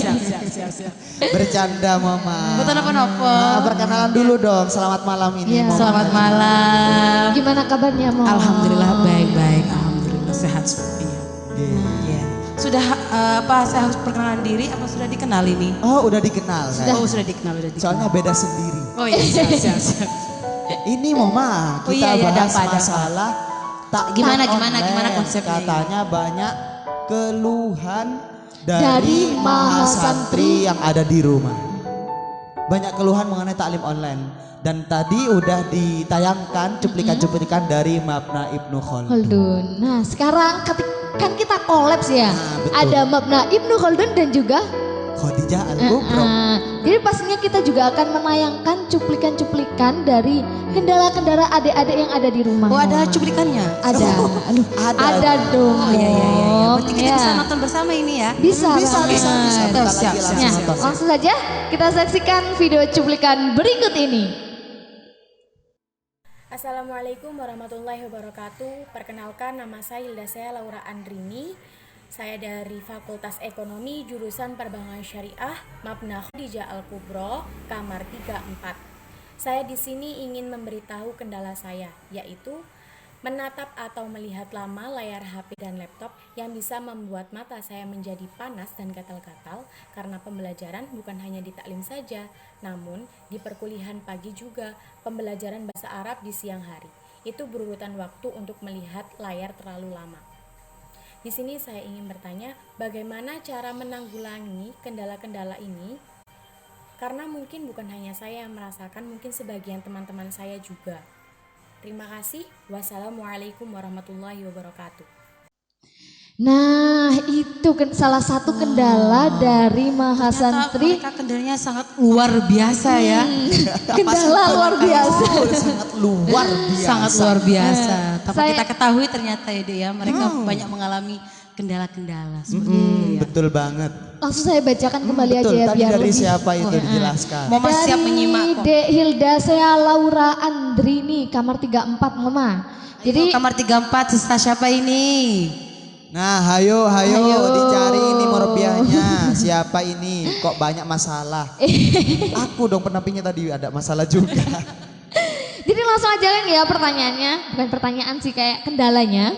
Bercanda Mama. Betul apa? Nah, perkenalan dulu dong. Selamat malam ini. Iya. Mama. Selamat malam. Gimana kabarnya Mama? Alhamdulillah baik. Alhamdulillah sehat sepertinya. Iya. Sudah saya harus perkenalan diri apa sudah dikenal ini? Oh udah dikenal. Kan? Oh sudah dikenal. Soalnya beda sendiri. Oh iya siap. Ini Mama, Oh kita iya, bahas ada apa? masalah taklim Gimana online. konsepnya? Katanya banyak keluhan Dari dari mahasantri mahasantri yang ada di rumah. Banyak keluhan mengenai taklim online. Dan tadi udah ditayangkan cuplikan-cuplikan dari Mabna Ibnu Khaldun. Khaldun. Nah, sekarang kan kita kolaps ya. Betul. Ada Mabna Ibnu Khaldun dan juga Khadijah Al-Kubra. Jadi pastinya kita juga akan menayangkan cuplikan-cuplikan dari kendala-kendala adik-adik yang ada di rumah. Oh, ada cuplikannya? Ada. Aduh, ada dong. Oh iya iya iya. Berarti kita Ya. bisa nonton bersama ini ya? Bisa Bisa. banget. Siap, siap, Nah, siap. langsung saja kita saksikan video cuplikan berikut ini. Assalamualaikum warahmatullahi wabarakatuh. Perkenalkan, nama saya Hilda Laura Andrini. Saya dari Fakultas Ekonomi jurusan Perbankan Syariah Mabna Khadijah Al-Kubra kamar 34. Saya di sini ingin memberitahu kendala saya, yaitu menatap atau melihat lama layar HP dan laptop yang bisa membuat mata saya menjadi panas dan gatal-gatal karena pembelajaran bukan hanya di taklim saja, namun di perkuliahan pagi juga, pembelajaran bahasa Arab di siang hari. Itu berurutan waktu untuk melihat layar terlalu lama. Di sini saya ingin bertanya, bagaimana cara menanggulangi kendala-kendala ini? Karena mungkin bukan hanya saya yang merasakan, mungkin sebagian teman-teman saya juga. Terima kasih. Wassalamualaikum warahmatullahi wabarakatuh. Nah, itu salah satu kendala dari mahasantri. Mereka kendalanya sangat luar biasa ya. Kendala luar biasa. Sangat luar biasa. Sangat luar biasa. Tanpa Saya- kita ketahui ternyata ya Dek ya, mereka banyak mengalami kendala-kendala seperti itu ya. Betul banget. Langsung saya bacakan kembali Betul. aja ya Tadi biar dari lebih. siapa itu dijelaskan? Mama siap menyimak kok. Dek Hilda saya Laura Andrini kamar 34 Mama. Jadi Kamar 34 sista siapa ini? Nah, hayo dicari ini morbiahnya. Siapa ini? Kok banyak masalah? Aku dong penampingnya tadi ada masalah juga. Jadi langsung aja kan ya pertanyaannya, bukan pertanyaan sih kayak kendalanya.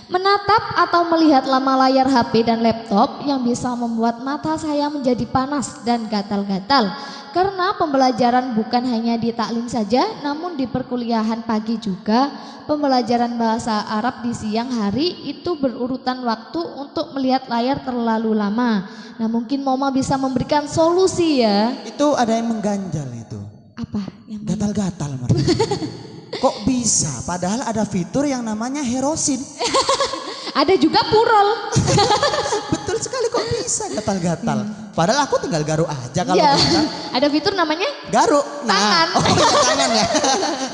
Menatap atau melihat lama layar HP dan laptop yang bisa membuat mata saya menjadi panas dan gatal-gatal. Karena pembelajaran bukan hanya di taklim saja, namun di perkuliahan pagi juga. Pembelajaran bahasa Arab di siang hari itu berurutan waktu untuk melihat layar terlalu lama. Nah mungkin Mama bisa memberikan solusi ya. Itu ada yang mengganjal itu. Apa? Yang mana? Gatal-gatal mereka. Kok bisa? Padahal ada fitur yang namanya Herosin. Ada juga Purol. Betul sekali, kok bisa gatal-gatal. Padahal aku tinggal garuk aja kalau Iya. gatal. Ada fitur namanya Garuk. Tangan. Oh iya, tangan ya.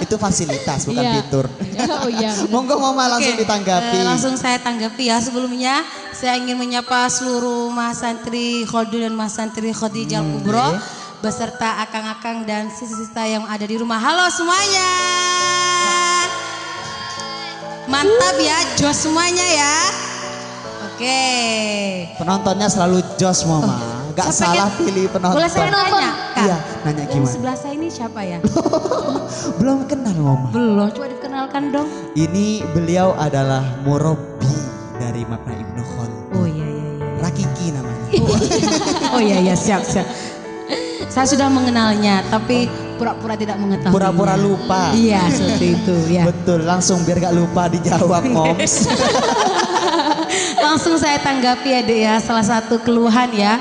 Itu fasilitas bukan Iya. fitur. Oh iya. benar. Monggo Mama langsung Oke, ditanggapi. langsung saya tanggapi ya. Sebelumnya saya ingin menyapa seluruh mahasantri Khaldun dan mahasantri Khadijah Al-Kubra beserta akang-akang dan sista-sista yang ada di rumah. Halo semuanya. Mantap ya, jos semuanya ya. Oke. Penontonnya selalu jos Mama. Gak Siapa salah yang- pilih penonton. Boleh saya tanya? Kak? Iya, nanya Yang gimana? sebelah saya ini siapa ya? Belum kenal Mama. Belum, coba dikenalkan dong. Ini beliau adalah murabi dari Mabna Ibnu Khaldun. Oh iya iya iya. Rakiki namanya. Oh iya iya siap siap. Saya sudah mengenalnya tapi pura-pura tidak mengetahui. Pura-pura lupa. Iya seperti itu ya. Betul, langsung biar gak lupa dijawab Moms. Langsung saya tanggapi ya Dek ya, salah satu keluhan ya,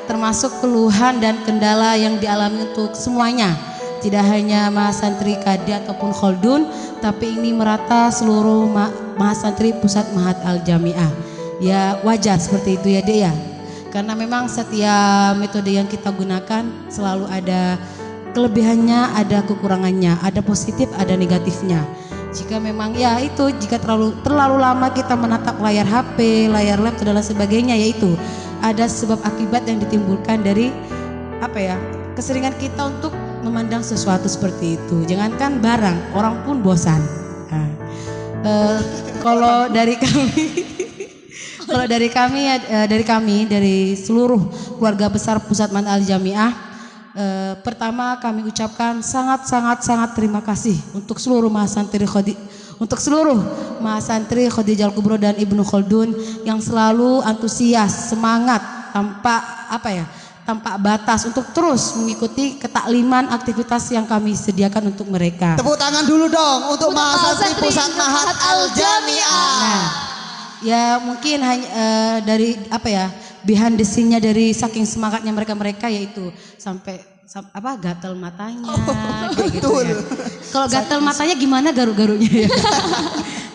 termasuk keluhan dan kendala yang dialami untuk semuanya. Tidak hanya mahasantri Kadi ataupun Khaldun, tapi ini merata seluruh mahasantri Pusat Mahat Al-Jamiah. Ya wajar seperti itu ya Dek ya. Karena memang setiap metode yang kita gunakan selalu ada kelebihannya, ada kekurangannya, ada positif, ada negatifnya. Jika memang ya itu, jika terlalu lama kita menatap layar HP, layar laptop dan lain sebagainya, yaitu ada sebab akibat yang ditimbulkan dari apa ya, keseringan kita untuk memandang sesuatu seperti itu. Jangankan barang, orang pun bosan. Nah, kalau dari kami, dari seluruh keluarga besar Pusat Mahat Al-Jamiah, pertama kami ucapkan sangat terima kasih untuk seluruh mahasantri Khadijah Al-Kubra dan Ibnu Khaldun yang selalu antusias, semangat tanpa batas untuk terus mengikuti ketakliman aktivitas yang kami sediakan untuk mereka. Tepuk tangan dulu dong untuk Mahasantri Pusat Mahat Al-Jami'ah. Nah, ya mungkin hanya dari apa ya, behind the scene-nya dari saking semangatnya mereka yaitu sampai gatal matanya kayak gitu ya. Kalau gatal matanya gimana garuk-garuknya ya.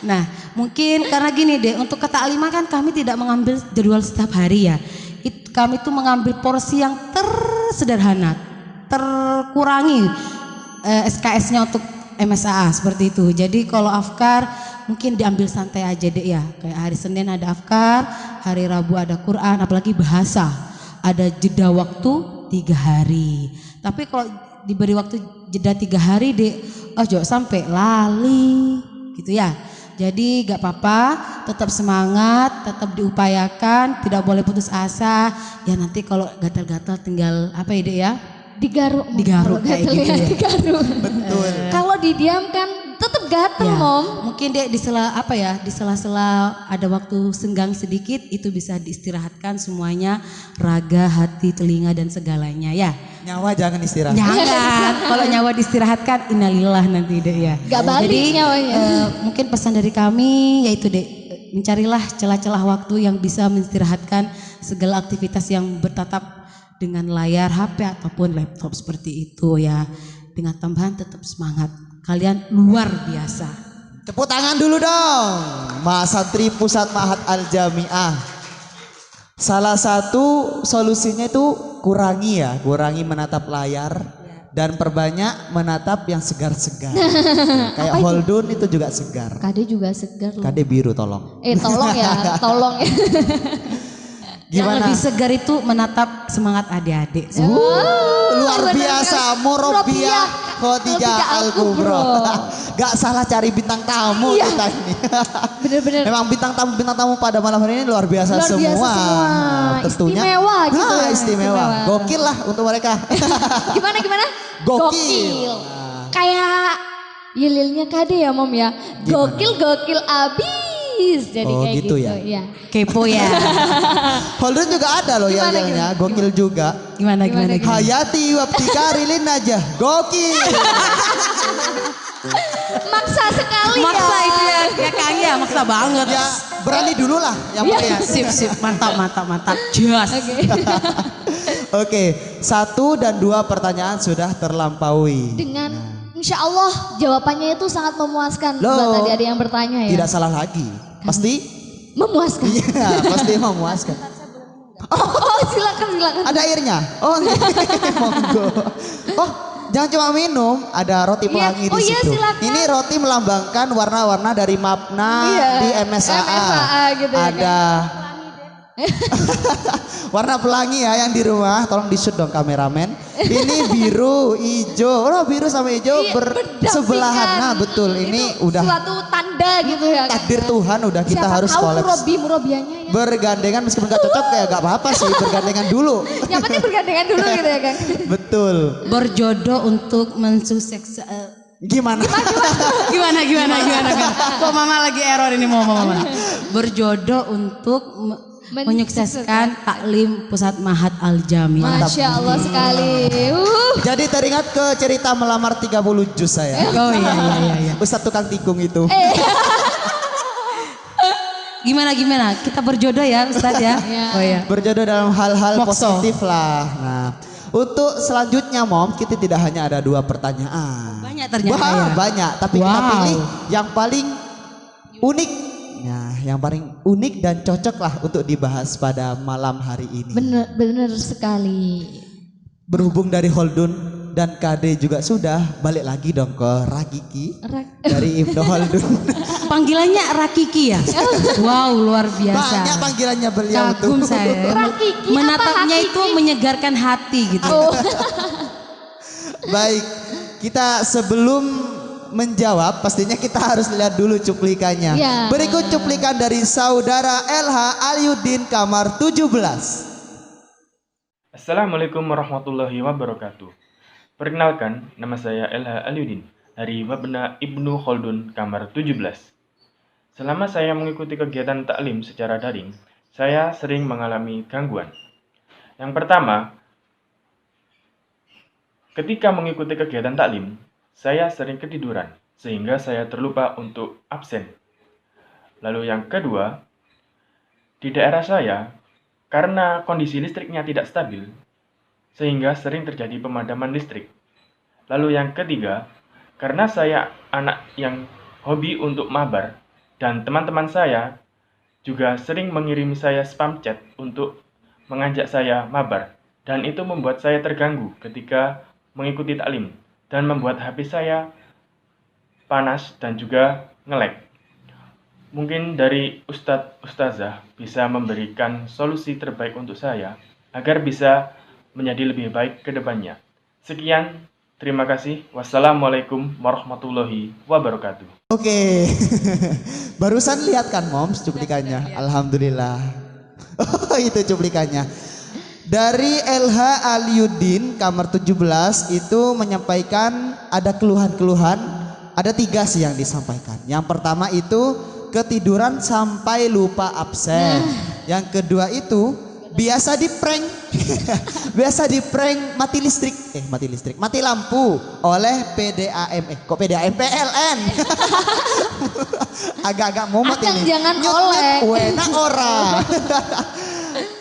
Nah, mungkin karena gini deh, untuk ketakliman kan kami tidak mengambil jadwal setiap hari ya. Kami tuh mengambil porsi yang tersederhana, terkurangi SKS-nya untuk MSAA seperti itu. Jadi kalau afkar mungkin diambil santai aja deh ya. Kayak hari Senin ada afkar, hari Rabu ada Quran, apalagi bahasa. Ada jeda waktu 3 hari. Tapi kalau diberi waktu jeda 3 hari deh, jangan sampai lali gitu ya. Jadi gak apa-apa, tetap semangat, tetap diupayakan, tidak boleh putus asa. Ya nanti kalau gatal-gatal tinggal apa ya Dek ya? Digaruk kayak gitu ya. Digaruk. Betul. Kalau didiamkan tetap gatal, Ya, Mom. mungkin Dek di sela-sela ada waktu senggang sedikit itu bisa diistirahatkan semuanya, raga, hati, telinga dan segalanya ya. Nyawa jangan istirahat. Jangan, kalau nyawa diistirahatkan innalillah nanti Dek ya. Gak balik Jadi nyawanya. mungkin pesan dari kami yaitu Dek, mencarilah celah-celah waktu yang bisa menistirahatkan segala aktivitas yang bertatap dengan layar HP ataupun laptop seperti itu ya. Dengan tambahan tetap semangat. Kalian luar biasa. Tepuk tangan dulu dong. Mahasantri Pusat Mahat Al-Jami'ah. Salah satu solusinya itu kurangi menatap layar dan perbanyak menatap yang segar-segar. Kayak Holdun itu juga segar. Kade juga segar loh. Kade biru tolong. Tolong ya, tolong ya. Yang Gimana? lebih segar itu menatap semangat adik-adik. Luar biasa, Murabbiah Khadijah Al-Kubro. Gak salah cari bintang tamu kita ini. Bener-bener. Memang bintang tamu pada malam hari ini luar biasa semua. Tentunya. Istimewa gitu ya. Istimewa. Gokil lah untuk mereka. Gimana? Gokil. Kayak Yelilnya Kade ya, Mom ya. Gokil abis. Jadi Oh, kayak gitu ya? Ya. Kepo ya. Holdun juga ada loh Gimana, yel-yelnya, gokil juga. Gimana? Hayati wabtikarilin aja, gokil. Maksa sekali Maksa ya. itu ya Kang ya, maksa banget. Ya berani dulu lah yang Ya, penting. sip, mantap. Jos. Oke. Oke, 1 dan 2 pertanyaan sudah terlampaui. Dengan insya Allah jawabannya itu sangat memuaskan Loh, buat adik-adik yang bertanya ya. Tidak salah lagi. Pasti? Memuaskan. Iya, pasti memuaskan. Oh, silakan. Ada airnya? Oh, monggo. Oh, jangan cuma minum, ada roti pelangi di iya, situ. silakan. Ini roti melambangkan warna-warna dari MAPNA di MSAA. MSAA gitu ya, Ada warna pelangi ya yang di rumah, tolong di shoot dong kameramen. Ini biru, hijau, biru sama hijau bersebelahan. Nah betul, ini udah suatu tanda gitu ya. takdir Tuhan, udah kita Siapa harus tahu kolaps. murabianya ya. Bergandengan meskipun gak cocok kayak gak apa-apa sih, bergandengan dulu. Yang penting bergandengan dulu gitu ya, Kang. Betul. Berjodoh untuk mensukses. Gimana? Gimana kan? Kok mama lagi error ini mama. Berjodoh untuk menyukseskan taklim Pusat Mahat Al-Jami'ah. Masya Allah sekali. Jadi teringat ke cerita melamar 30 juz saya. Oh iya. Ustadz tukang tikung itu. Gimana? Kita berjodoh ya Ustadz ya? Oh iya. Berjodoh dalam hal-hal Mokso. positif lah. Nah, untuk selanjutnya Mom, kita tidak hanya ada 2 pertanyaan. Banyak ternyata ya. Banyak, tapi kita pilih yang paling unik. Nah, yang paling unik dan cocok lah untuk dibahas pada malam hari ini. Bener sekali. Berhubung dari Holdun dan KD juga sudah, balik lagi dong ke Rakiki dari Ibnu Holdun. Panggilannya Rakiki ya? Wow, luar biasa. Banyak panggilannya beliau Kagum tuh. saya. Rakiki Menatapnya apa itu menyegarkan hati gitu. Baik, kita sebelum menjawab pastinya kita harus lihat dulu cuplikannya. Ya. Berikut cuplikan dari saudara LH Aliuddin kamar 17. Assalamualaikum warahmatullahi wabarakatuh. Perkenalkan, nama saya LH Aliuddin dari Mabna Ibnu Khaldun kamar 17. Selama saya mengikuti kegiatan taklim secara daring, saya sering mengalami gangguan. Yang pertama, ketika mengikuti kegiatan taklim, saya sering ketiduran, sehingga saya terlupa untuk absen. Lalu yang kedua, di daerah saya, karena kondisi listriknya tidak stabil, sehingga sering terjadi pemadaman listrik. Lalu yang ketiga, karena saya anak yang hobi untuk mabar, dan teman-teman saya juga sering mengirimi saya spam chat untuk mengajak saya mabar, dan itu membuat saya terganggu ketika mengikuti taklim, dan membuat HP saya panas dan juga nge-lag. Mungkin dari Ustazah bisa memberikan solusi terbaik untuk saya agar bisa menjadi lebih baik ke depannya. Sekian, terima kasih. Wassalamualaikum warahmatullahi wabarakatuh. Oke, barusan lihat kan Moms cuplikannya, alhamdulillah. Oh itu cuplikannya. Dari LH Aliuddin kamar 17 itu menyampaikan ada keluhan-keluhan, ada 3 sih yang disampaikan. Yang pertama itu ketiduran sampai lupa absen. Yang kedua itu biasa di prank biasa di prank mati lampu oleh PDAM PLN. Agak-agak mumet ini. Jangan oleh. Enak ora.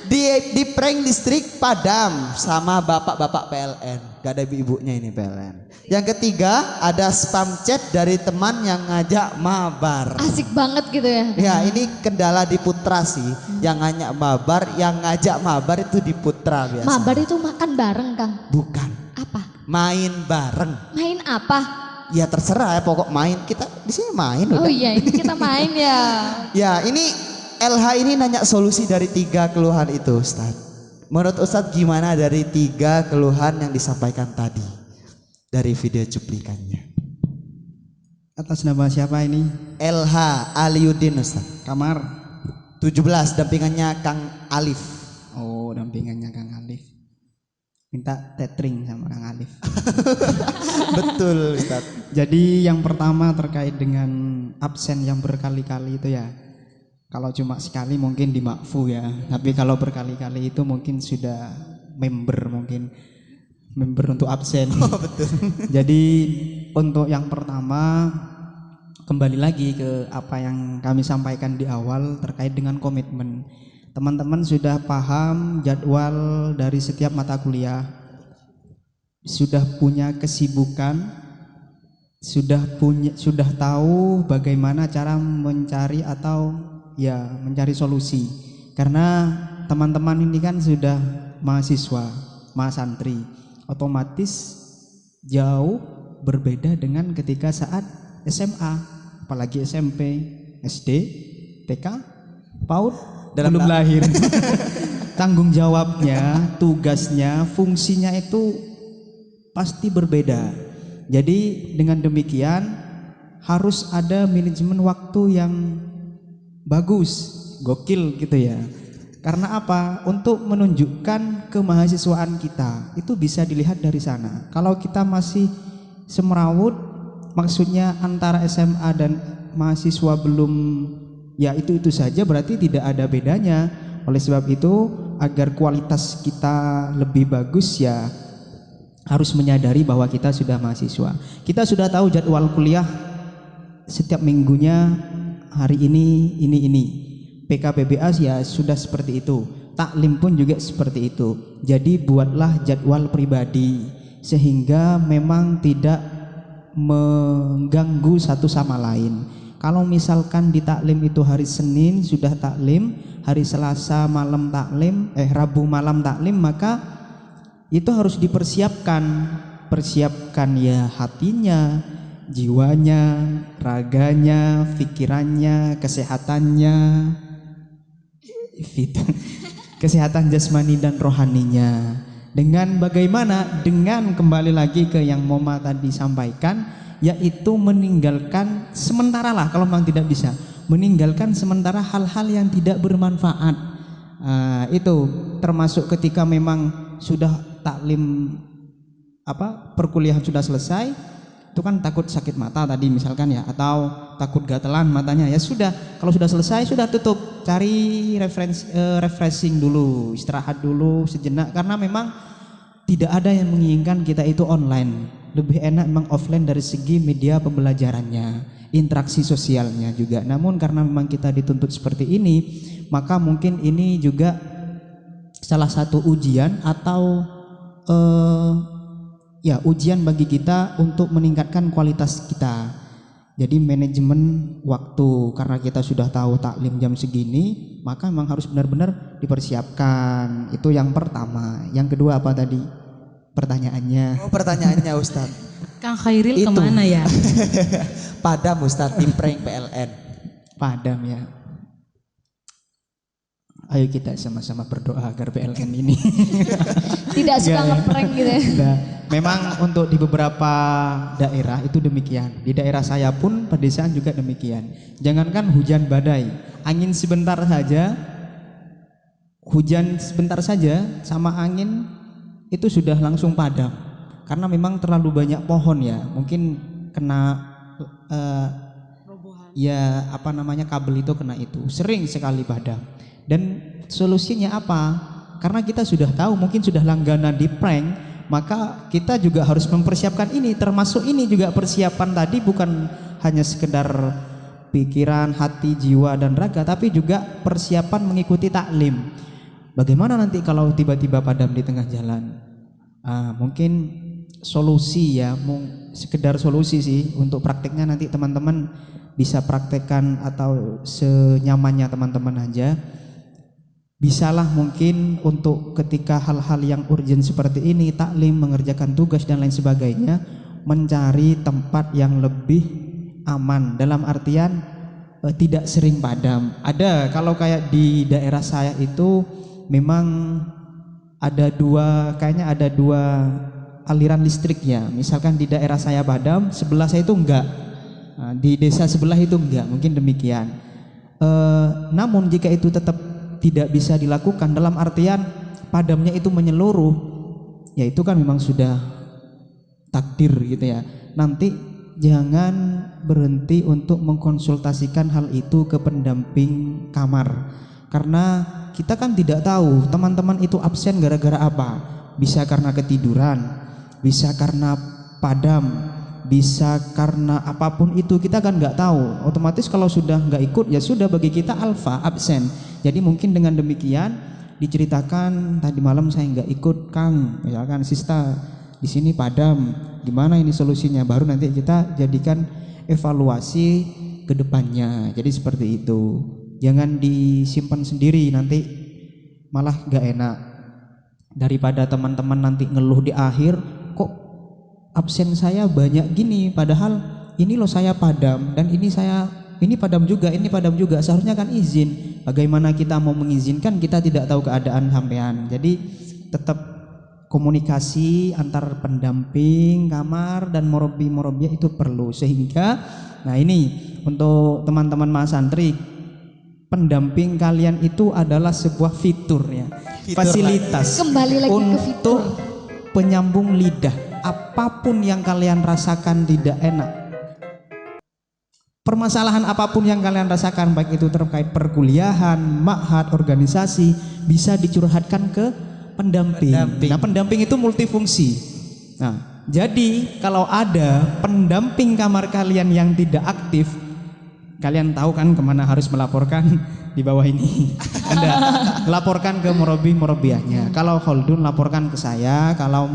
di prank listrik padam sama bapak-bapak PLN. Gak ada ibu-ibunya ini PLN. Yang ketiga ada spam chat dari teman yang ngajak mabar. Asik banget gitu ya. Ya ini kendala di Putra sih. Yang ngajak mabar itu di Putra biasa. Mabar itu makan bareng Kang? Bukan. Apa? Main bareng. Main apa? Ya terserah ya, pokok main. Kita di sini main udah. Oh iya, ini kita main ya. Ya ini LH ini nanya solusi dari 3 keluhan itu Ustadz. Menurut Ustadz gimana dari 3 keluhan yang disampaikan tadi dari video cuplikannya? Atas nama siapa ini? LH Aliuddin Ustadz. Kamar 17 dampingannya Kang Alif. Oh dampingannya Kang Alif. Minta tethering sama Kang Alif. Betul Ustadz. Jadi yang pertama terkait dengan absen yang berkali-kali itu ya. Kalau cuma sekali mungkin dimakfu ya. Tapi kalau berkali-kali itu mungkin sudah member untuk absen. Oh, betul. Jadi untuk yang pertama kembali lagi ke apa yang kami sampaikan di awal terkait dengan komitmen. Teman-teman sudah paham jadwal dari setiap mata kuliah, sudah punya kesibukan, sudah tahu bagaimana cara mencari atau mencari solusi. Karena teman-teman ini kan sudah mahasiswa, mahasantri, otomatis jauh berbeda dengan ketika saat SMA, apalagi SMP, SD, TK, PAUD belum lahir. Tanggung jawabnya, tugasnya, fungsinya itu pasti berbeda. Jadi dengan demikian harus ada manajemen waktu yang bagus, gokil gitu ya. Karena apa? Untuk menunjukkan kemahasiswaan kita itu bisa dilihat dari sana. Kalau kita masih semrawut, maksudnya antara SMA dan mahasiswa belum itu saja, berarti tidak ada bedanya. Oleh sebab itu agar kualitas kita lebih bagus ya harus menyadari bahwa kita sudah mahasiswa. Kita sudah tahu jadwal kuliah setiap minggunya hari ini. PKPBA ya sudah seperti itu. Taklim pun juga seperti itu. Jadi buatlah jadwal pribadi sehingga memang tidak mengganggu satu sama lain. Kalau misalkan di taklim itu hari Senin sudah taklim, hari Selasa malam taklim, Rabu malam taklim, maka itu harus persiapkan ya hatinya, jiwanya, raganya, pikirannya, kesehatannya, kesehatan jasmani dan rohaninya. Dengan bagaimana? Dengan kembali lagi ke yang Moma tadi sampaikan, yaitu meninggalkan sementara lah, kalau memang tidak bisa, meninggalkan sementara hal-hal yang tidak bermanfaat. Itu termasuk ketika memang sudah taklim perkuliahan sudah selesai, itu kan takut sakit mata tadi misalkan ya, atau takut gatelan matanya, ya sudah, kalau sudah selesai sudah tutup, cari refreshing dulu, istirahat dulu sejenak, karena memang tidak ada yang menginginkan kita itu online. Lebih enak memang offline dari segi media pembelajarannya, interaksi sosialnya juga. Namun karena memang kita dituntut seperti ini, maka mungkin ini juga salah satu ujian atau ujian bagi kita untuk meningkatkan kualitas kita. Jadi manajemen waktu, karena kita sudah tahu taklim jam segini, maka memang harus benar-benar dipersiapkan. Itu yang pertama. Yang kedua apa tadi pertanyaannya? Oh, pertanyaannya Ustadz. Kang Khairil Itu. kemana ya? Padam Ustadz, tim prank PLN. Padam ya. Ayo kita sama-sama berdoa agar PLN ini Tidak suka ngeprank gitu ya. Nah, memang untuk di beberapa daerah itu demikian. Di daerah saya pun pedesaan juga demikian. Jangankan hujan badai, angin sebentar saja, hujan sebentar saja sama angin itu sudah langsung padam. Karena memang terlalu banyak pohon ya. Mungkin kena kabel itu kena itu. Sering sekali padam. Dan solusinya apa? Karena kita sudah tahu, mungkin sudah langganan di prank, maka kita juga harus mempersiapkan ini. Termasuk ini juga persiapan tadi bukan hanya sekedar pikiran, hati, jiwa dan raga, tapi juga persiapan mengikuti taklim. Bagaimana nanti kalau tiba-tiba padam di tengah jalan? Mungkin solusi ya, sekedar solusi sih. Untuk prakteknya nanti teman-teman bisa praktekkan atau senyamannya teman-teman aja. Bisalah mungkin untuk ketika hal-hal yang urgent seperti ini, taklim, mengerjakan tugas dan lain sebagainya, mencari tempat yang lebih aman, dalam artian tidak sering padam. Ada, kalau kayak di daerah saya itu memang ada dua aliran listriknya. Misalkan di daerah saya padam, sebelah saya itu enggak. Di desa sebelah itu enggak, mungkin demikian. Namun jika itu tetap tidak bisa dilakukan, dalam artian padamnya itu menyeluruh, ya itu kan memang sudah takdir gitu ya. Nanti jangan berhenti untuk mengkonsultasikan hal itu ke pendamping kamar, karena kita kan tidak tahu teman-teman itu absen gara-gara apa. Bisa karena ketiduran, bisa karena padam, bisa karena apapun itu, kita kan nggak tahu. Otomatis kalau sudah nggak ikut ya sudah, bagi kita alfa absen. Jadi mungkin dengan demikian diceritakan, tadi malam saya nggak ikut Kang, misalkan Sista di sini padam, gimana ini solusinya, baru nanti kita jadikan evaluasi ke depannya. Jadi seperti itu, jangan disimpan sendiri, nanti malah nggak enak. Daripada teman-teman nanti ngeluh di akhir, kok absen saya banyak gini, padahal ini loh saya padam, dan ini padam juga, ini padam juga, seharusnya kan izin. Bagaimana kita mau mengizinkan, kita tidak tahu keadaan sampean. Jadi tetap komunikasi antar pendamping kamar dan morobi-morobiah itu perlu. Sehingga, nah ini untuk teman-teman Mas Santri, pendamping kalian itu adalah sebuah fitur ya, fasilitas. Kembali lagi ke fitur. Untuk penyambung lidah. Apapun yang kalian rasakan tidak enak, permasalahan apapun yang kalian rasakan, baik itu terkait perkuliahan, ma'had, organisasi, bisa dicurhatkan ke pendamping. Nah, pendamping itu multifungsi. Nah, jadi kalau ada pendamping kamar kalian yang tidak aktif, kalian tahu kan kemana harus melaporkan? Di bawah ini. Anda laporkan ke morobiahnya. Kalau Kholdun laporkan ke saya, kalau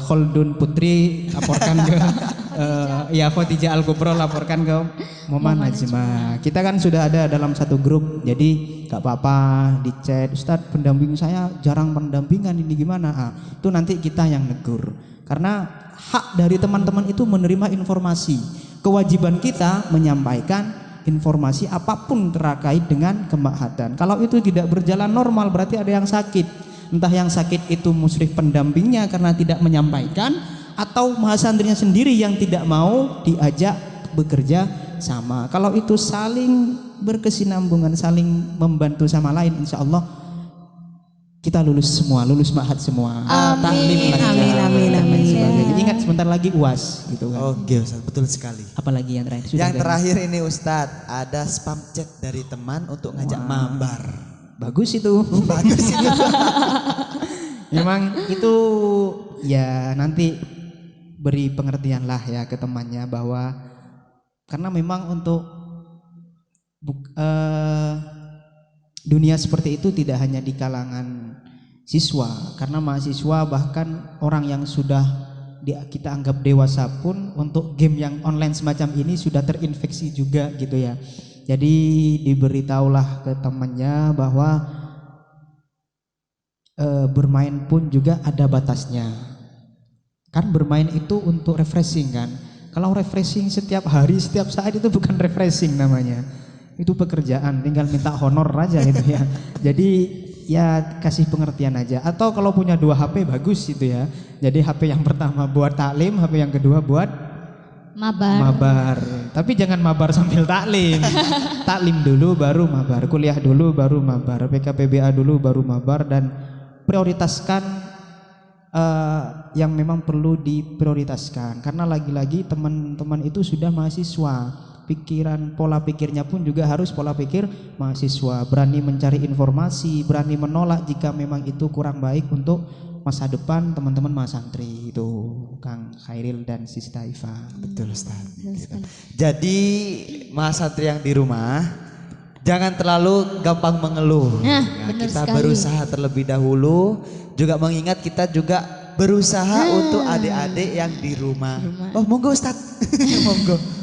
Kholdun Putri laporkan ke Khotijah Al-Kubro laporkan ke Mama Najma. Kita kan sudah ada dalam satu grup, jadi gak apa-apa di chat, Ustadz pendamping saya jarang pendampingan, ini gimana? Itu nanti kita yang negur, karena hak dari teman-teman itu menerima informasi. Kewajiban kita menyampaikan informasi apapun terkait dengan kema'hadan. Kalau itu tidak berjalan normal, berarti ada yang sakit. Entah yang sakit itu musyrif pendampingnya karena tidak menyampaikan, atau mahasantrinya sendiri yang tidak mau diajak bekerja sama. Kalau itu saling berkesinambungan, saling membantu sama lain, insya Allah kita lulus semua, lulus ma'had semua. Amin, amin. Ingat sebentar lagi UAS gitu kan. Oke Ustadz, betul sekali. Apalagi yang terakhir? Yang terakhir ini Ustadz, ada spam chat dari teman untuk ngajak mabar. Bagus itu. Bagus itu. Memang itu ya nanti beri pengertian lah ya ke temannya bahwa karena memang untuk dunia seperti itu tidak hanya di kalangan siswa, karena mahasiswa bahkan orang yang sudah kita anggap dewasa pun untuk game yang online semacam ini sudah terinfeksi juga gitu ya. Jadi diberitahulah ke temannya bahwa bermain pun juga ada batasnya. Kan bermain itu untuk refreshing kan. Kalau refreshing setiap hari, setiap saat itu bukan refreshing namanya. Itu pekerjaan, tinggal minta honor aja gitu ya. Jadi ya kasih pengertian aja. Atau kalau punya 2 HP bagus gitu ya. Jadi HP yang pertama buat taklim, HP yang kedua buat mabar. Tapi jangan mabar sambil taklim. Taklim dulu baru mabar, kuliah dulu baru mabar, PKPBA dulu baru mabar, dan prioritaskan yang memang perlu diprioritaskan. Karena lagi-lagi teman-teman itu sudah mahasiswa. Pikiran, pola pikirnya pun juga harus pola pikir mahasiswa, berani mencari informasi, berani menolak jika memang itu kurang baik untuk masa depan teman-teman mahasantri. Itu Kang Khairil dan Sista Iva. Betul Ustaz. Jadi mahasantri yang di rumah jangan terlalu gampang mengeluh. Kita sekali. Berusaha terlebih dahulu, juga mengingat kita juga berusaha untuk adik-adik yang di rumah. Oh monggo Ustaz. Monggo.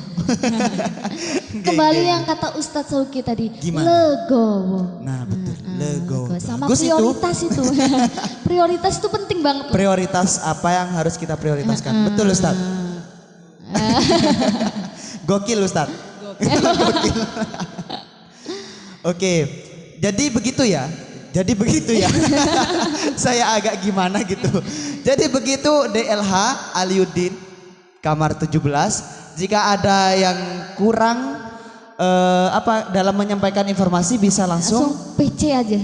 Kembali yang kata Ustadz Sauki tadi, gimana? Legowo. Nah betul, legowo. Sama prioritas itu. Prioritas itu penting banget. Prioritas apa yang harus kita prioritaskan? Betul Ustadz. Gokil Ustadz. Gokil. Oke, jadi begitu ya. Saya agak gimana gitu. Jadi begitu DLH Aliuddin kamar 17. Jika ada yang kurang dalam menyampaikan informasi bisa langsung PC aja.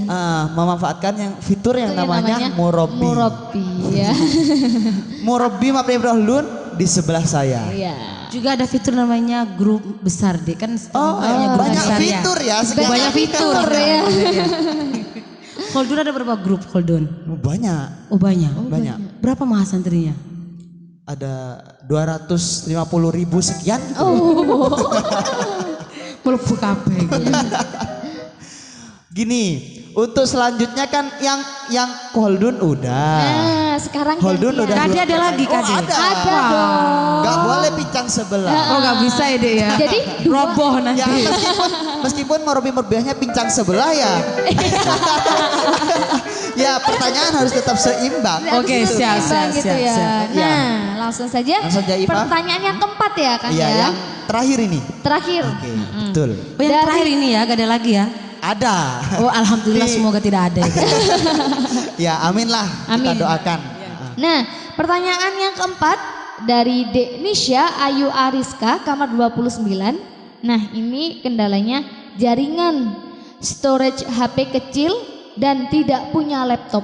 Memanfaatkan yang fitur yang namanya Murabi. Murabi ya. Murabi Mapri Ibrahim di sebelah saya. Iya. Juga ada fitur namanya grup besar deh kan. Banyak fitur ya. Banyak fitur ya. Holdun ada berapa grup Holdun? Banyak. Oh banyak. Banyak. Berapa mahasantrinya? Ada 250.000 sekian gitu. Melepuh kabeh. Gini, untuk selanjutnya kan yang Holdun udah. Nah, sekarang Holdun udah. Kade ada lagi Kade. Ada dong. Gak boleh pincang sebelah. Oh gak bisa ya deh ya. Jadi roboh nanti. Ya, meskipun Murabi-Murabiahnya pincang sebelah ya. Ya pertanyaan harus tetap seimbang. Oke, siap. Nah, langsung saja pertanyaan yang keempat ya kan ya. Yang terakhir ini. Terakhir. Oke, betul. Oh, yang terakhir ini ya, gak ada lagi ya? Ada. Oh alhamdulillah semoga tidak ada. Ya amin lah, kita doakan. Nah, pertanyaan yang keempat dari Dek Nisha Ayu Ariska kamar 29. Nah, ini kendalanya jaringan, storage HP kecil dan tidak punya laptop.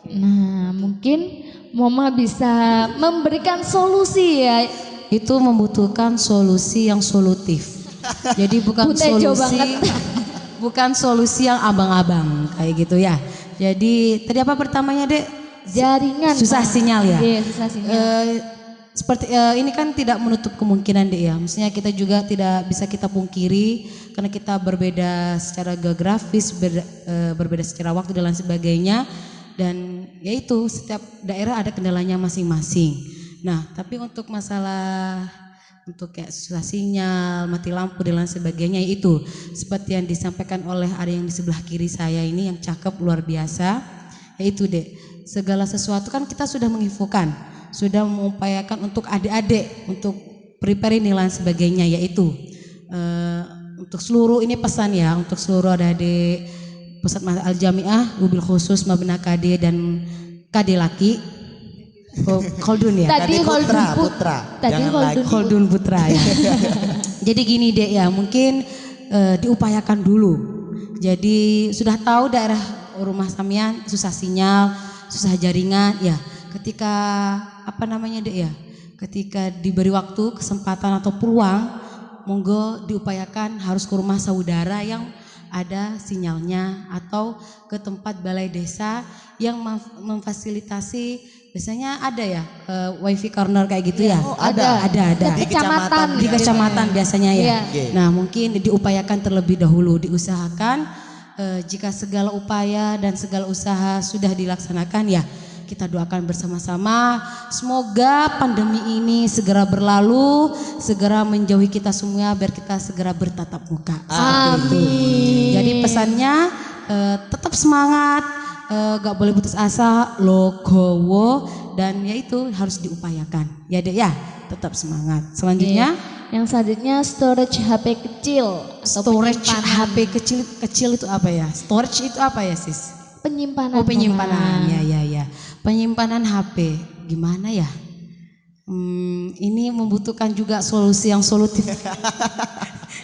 Nah, mungkin Mama bisa memberikan solusi ya. Itu membutuhkan solusi yang solutif. Jadi bukan bukan solusi yang abang-abang kayak gitu ya. Jadi tadi apa pertamanya Dek? Jaringan. Susah sinyal ya. Iya, susah sinyal. Seperti ini kan tidak menutup kemungkinan Dek ya. Maksudnya kita juga tidak bisa kita pungkiri karena kita berbeda secara geografis, berbeda secara waktu dan lain sebagainya. Dan yaitu setiap daerah ada kendalanya masing-masing. Nah, tapi untuk masalah untuk kayak susah sinyal, mati lampu dan lain sebagainya itu seperti yang disampaikan oleh ada yang di sebelah kiri saya ini yang cakep luar biasa. Yaitu Dek, segala sesuatu kan kita sudah menginfokan, sudah mengupayakan untuk adik-adik untuk prepare ini lain sebagainya, yaitu untuk seluruh ini pesan ya untuk seluruh adik-adik Pusat Al-Jamiah wabil khusus Mabna KD dan KD laki. Holdun ya. Tadi Putra. Holdun Putra ya. Jadi gini Dek ya, mungkin diupayakan dulu. Jadi sudah tahu daerah rumah Samian susah sinyal, susah jaringan ya. Ketika apa namanya Dek ya? Ketika diberi waktu, kesempatan atau peluang, monggo diupayakan harus ke rumah saudara yang ada sinyalnya, atau ke tempat balai desa yang memfasilitasi, biasanya ada ya wifi corner kayak gitu ya. Oh, ada. Di kecamatan. Di kecamatan biasanya ya. Nah, mungkin diupayakan terlebih dahulu, diusahakan jika segala upaya dan segala usaha sudah dilaksanakan ya, kita doakan bersama-sama semoga pandemi ini segera berlalu, segera menjauhi kita semua biar kita segera bertatap muka. Amin. Jadi pesannya tetap semangat, gak boleh putus asa, logowo, dan ya itu harus diupayakan. Ya Dek ya, tetap semangat. Selanjutnya yang selanjutnya storage HP kecil. Storage HP kecil itu apa ya? Storage itu apa ya sis? Penyimpanan. Oh penyimpanan, ya. Penyimpanan HP gimana ya? Ini membutuhkan juga solusi yang solutif.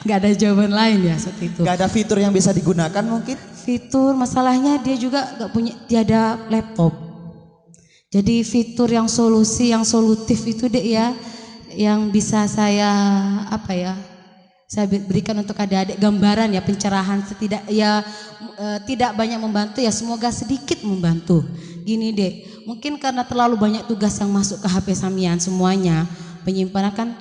Gak ada jawaban lain ya seperti itu. Gak ada fitur yang bisa digunakan mungkin? Fitur masalahnya dia juga gak punya, tiada laptop. Jadi fitur yang solusi yang solutif itu Dek ya, yang bisa saya saya berikan untuk adik-adik gambaran ya, pencerahan tidak banyak membantu ya, semoga sedikit membantu. Gini Dek, mungkin karena terlalu banyak tugas yang masuk ke HP Samian semuanya, penyimpanan kan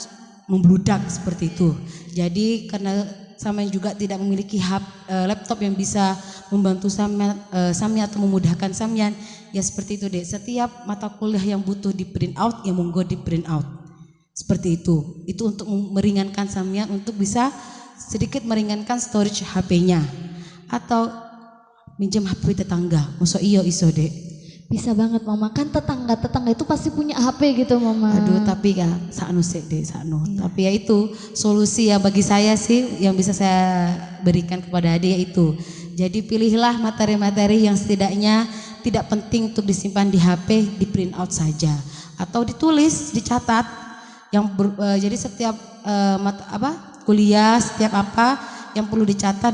membludak seperti itu. Jadi karena Samian juga tidak memiliki laptop yang bisa membantu Samian atau memudahkan Samian, ya seperti itu Dek. Setiap mata kuliah yang butuh di print out, ya monggo di print out. Seperti itu. Itu untuk meringankan Samian, untuk bisa sedikit meringankan storage HP-nya. Atau minjem HP tetangga. Masa iya iso Dek? Bisa banget Mama, kan tetangga itu pasti punya HP gitu Mama. Aduh tapi ya sakno sik Dek, sakno. Tapi ya itu solusi ya bagi saya sih yang bisa saya berikan kepada adik yaitu. Jadi pilihlah materi-materi yang setidaknya tidak penting untuk disimpan di HP, di print out saja. Atau ditulis, dicatat. Jadi setiap kuliah, setiap apa yang perlu dicatat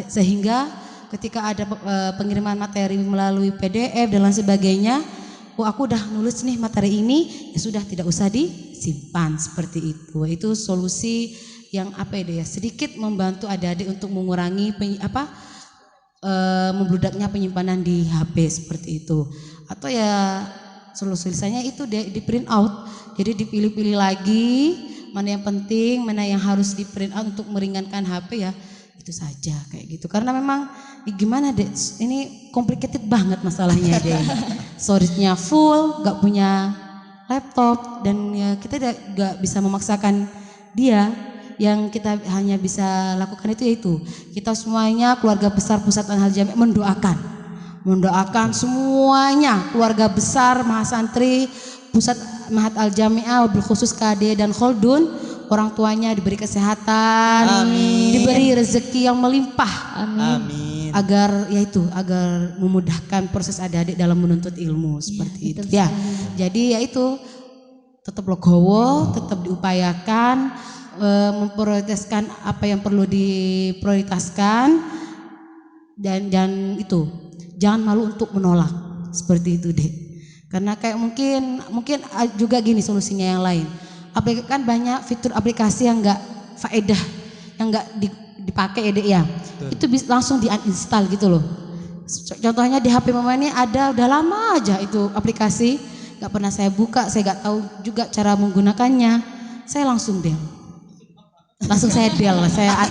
sehingga ketika ada pengiriman materi melalui PDF dan lain sebagainya, aku udah nulis nih materi ini, ya sudah tidak usah disimpan seperti itu. Itu solusi yang sedikit membantu adik-adik untuk mengurangi membludaknya penyimpanan di HP seperti itu. Atau ya solusinya itu di print out, jadi dipilih-pilih lagi mana yang penting, mana yang harus di print out untuk meringankan HP ya, itu saja kayak gitu. Karena memang gimana Dek, ini complicated banget masalahnya Dek. Storage-nya full, gak punya laptop, dan ya kita gak bisa memaksakan dia. Yang kita hanya bisa lakukan itu yaitu kita semuanya keluarga besar Pusat Al Jami mendoakan semuanya, keluarga besar mahasantri Pusat Mahat Al Jami'ah, wabil khusus KD dan Kholdun, orang tuanya diberi kesehatan, diberi rezeki yang melimpah, agar memudahkan proses adik-adik dalam menuntut ilmu seperti itu ya. Jadi yaitu tetap logowo, tetap diupayakan, memprioritaskan apa yang perlu diprioritaskan, dan itu jangan malu untuk menolak seperti itu Dek. Karena kayak mungkin juga gini solusinya yang lain. Kan banyak fitur aplikasi yang enggak faedah, yang enggak dipakai ya Dek ya. Itu bisa langsung di-uninstall gitu loh. Contohnya di HP Mama ini ada udah lama aja itu aplikasi, enggak pernah saya buka, saya enggak tahu juga cara menggunakannya. Saya langsung saya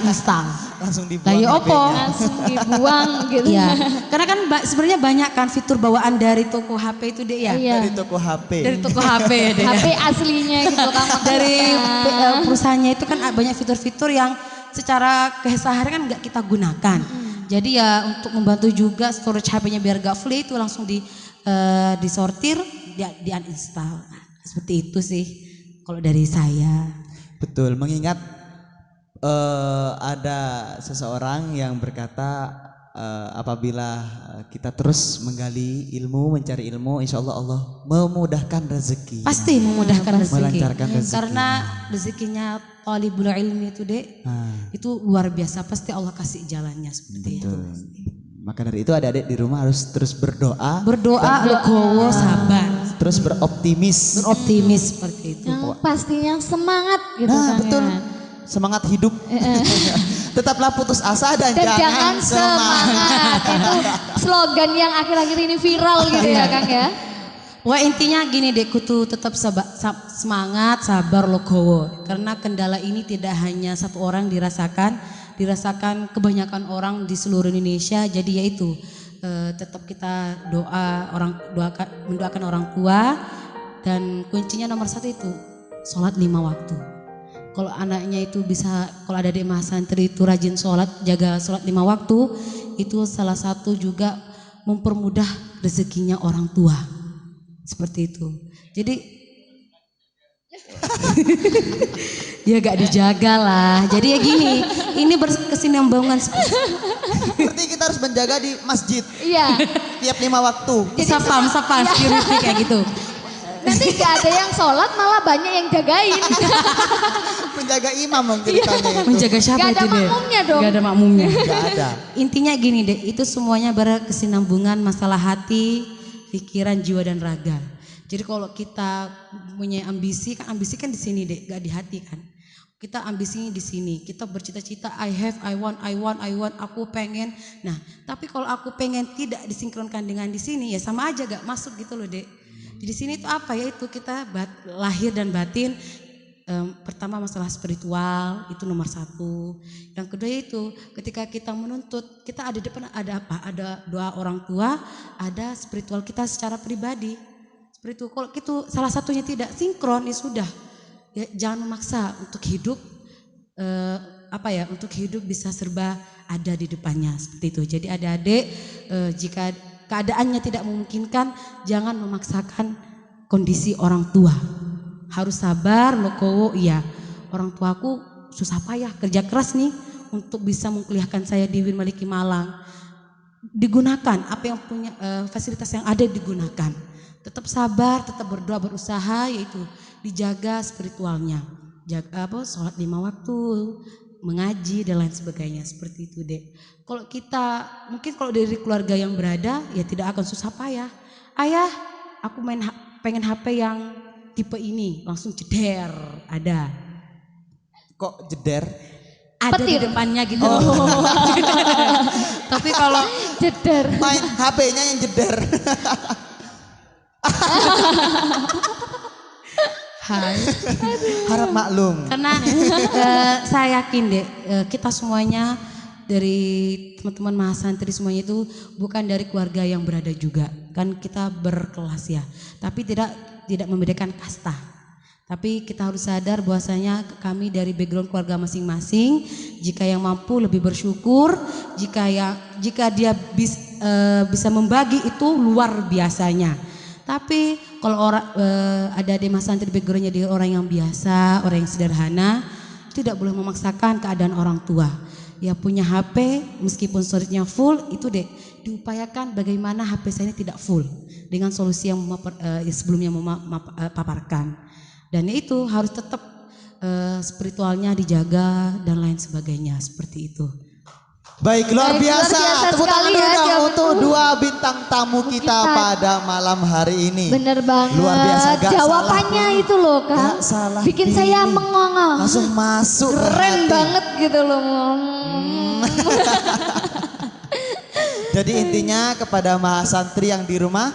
uninstall. Langsung dibuang. Langsung dibuang gitu. Ya. Karena kan sebenarnya banyak kan fitur bawaan dari toko HP itu Dek ya. Dari toko HP. Dari toko HP ya Dek. HP aslinya gitu kan. Dari perusahaannya itu kan banyak fitur-fitur yang secara keseharian kan nggak kita gunakan. Jadi ya untuk membantu juga storage HP-nya biar gak full itu langsung disortir, di uninstall. Nah, seperti itu sih kalau dari saya. Betul, mengingat ada seseorang yang berkata apabila kita terus menggali ilmu, mencari ilmu, insya Allah memudahkan rezeki. Pasti memudahkan rezeki. Melancarkan rezeki. Karena rezekinya talibul ilmi itu Dek, itu luar biasa. Pasti Allah kasih jalannya seperti itu. Maka dari itu adik-adik di rumah harus terus berdoa. Legowo, sabar. Terus beroptimis seperti itu. Yang pastinya semangat gitu kan. Betul. semangat hidup. Tetaplah putus asa dan jangan semangat. Itu slogan yang akhir-akhir ini viral gitu ya Kang ya. Wah intinya gini dek, kutu tetap semangat, sabar logowo. Karena kendala ini tidak hanya satu orang dirasakan kebanyakan orang di seluruh Indonesia. Jadi yaitu tetap kita mendoakan orang tua, dan kuncinya nomor satu itu sholat 5 waktu. Kalau anaknya itu bisa, kalau ada di santri itu rajin sholat, jaga sholat 5 waktu, itu salah satu juga mempermudah rezekinya orang tua. Seperti itu. Jadi ya gak dijaga lah. Jadi ya gini, ini berkesinambungan. Berarti kita harus menjaga di masjid. Iya. Tiap 5 waktu. Sapam security kayak gitu. Nanti gak ada yang sholat, malah banyak yang jagain. Menjaga imam dong ceritanya itu. Menjaga siapa gak itu ada deh? makmumnya dong. Gak ada makmumnya. Gak ada. Intinya gini deh, itu semuanya berkesinambungan masalah hati, pikiran, jiwa dan raga. Jadi kalau kita punya ambisi kan di sini deh, gak di hati kan. Kita ambisinya di sini, kita bercita-cita I want, aku pengen. Nah, tapi kalau aku pengen tidak disinkronkan dengan di sini, ya sama aja gak masuk gitu loh dek. Di sini itu apa ya, itu kita lahir dan batin. Pertama masalah spiritual itu nomor 1. Yang kedua itu ketika kita menuntut, kita ada depan ada apa? Ada doa orang tua, ada spiritual kita secara pribadi. Seperti itu. Kalau itu salah satunya tidak sinkron, ya sudah. Ya, jangan memaksa untuk hidup untuk hidup bisa serba ada di depannya seperti itu. Jadi adik-adik jika keadaannya tidak memungkinkan, jangan memaksakan kondisi orang tua. Harus sabar, lokowo, iya. Orang tuaku susah payah kerja keras nih untuk bisa mengkuliahkan saya di Win Maliki Malang. Digunakan apa yang punya fasilitas yang ada digunakan. Tetap sabar, tetap berdoa, berusaha, yaitu dijaga spiritualnya. Jaga sholat 5 waktu, mengaji dan lain sebagainya, seperti itu dek. Kalau kita mungkin kalau dari keluarga yang berada, ya tidak akan susah payah. Ayah, aku pengen HP yang tipe ini, langsung jeder, ada. Kok jeder? Ada di depannya gitu. Tapi kalau jeder, main HP-nya yang jeder. Harap maklum. Karena saya yakin deh, kita semuanya dari teman-teman mahasantri semuanya itu bukan dari keluarga yang berada juga. Kan kita berkelas ya, tapi tidak membedakan kasta. Tapi kita harus sadar bahwasanya kami dari background keluarga masing-masing. Jika yang mampu lebih bersyukur, jika dia bisa membagi itu luar biasanya. Tapi kalau ada di mahasantri backgroundnya dia orang yang biasa, orang yang sederhana, tidak boleh memaksakan keadaan orang tua. Ya punya HP meskipun storage-nya full, itu deh diupayakan bagaimana HP saya ini tidak full dengan solusi yang sebelumnya paparkan. Dan itu harus tetap spiritualnya dijaga dan lain sebagainya, seperti itu. Baik, luar biasa. Tepuk tangan dulu ya, untuk 2 bintang tamu kita pada malam hari ini. Bener banget. Luar biasa. Jawabannya salah, itu loh Kak. Gak salah. Bikin saya menganga. Langsung masuk. Keren banget gitu loh. Jadi intinya kepada mahasantri yang di rumah,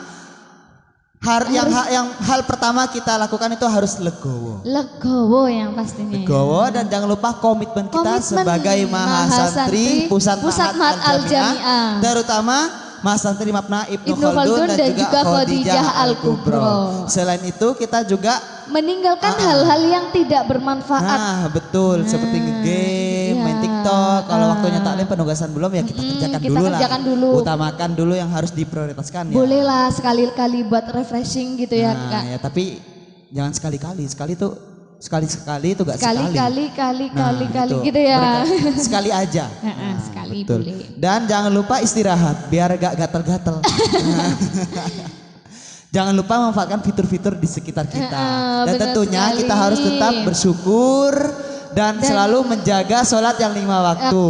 hal pertama kita lakukan itu harus legowo. Legowo yang pastinya. Legowo dan jangan lupa komitmen kita sebagai mahasantri Pusat Mahat Al-Jami'ah, terutama mahasantri Mapna Ibnu Khaldun dan juga Khadijah Al-Kubro. Selain itu kita juga meninggalkan hal-hal yang tidak bermanfaat. Nah betul, seperti nge-game, main TikTok. Kalau waktunya taklim penugasan belum ya kita kerjakan dulu. Utamakan dulu yang harus diprioritaskan ya. Boleh lah sekali-kali buat refreshing gitu ya Kak. Ya tapi jangan sekali-kali. Sekali itu gak sekali. Sekali gitu ya. Sekali aja. Sekali betul. boleh. Dan jangan lupa istirahat biar gak gatel-gatel. Jangan lupa memanfaatkan fitur-fitur di sekitar kita. Dan tentunya sekali. kita harus tetap bersyukur dan selalu menjaga sholat yang 5 waktu.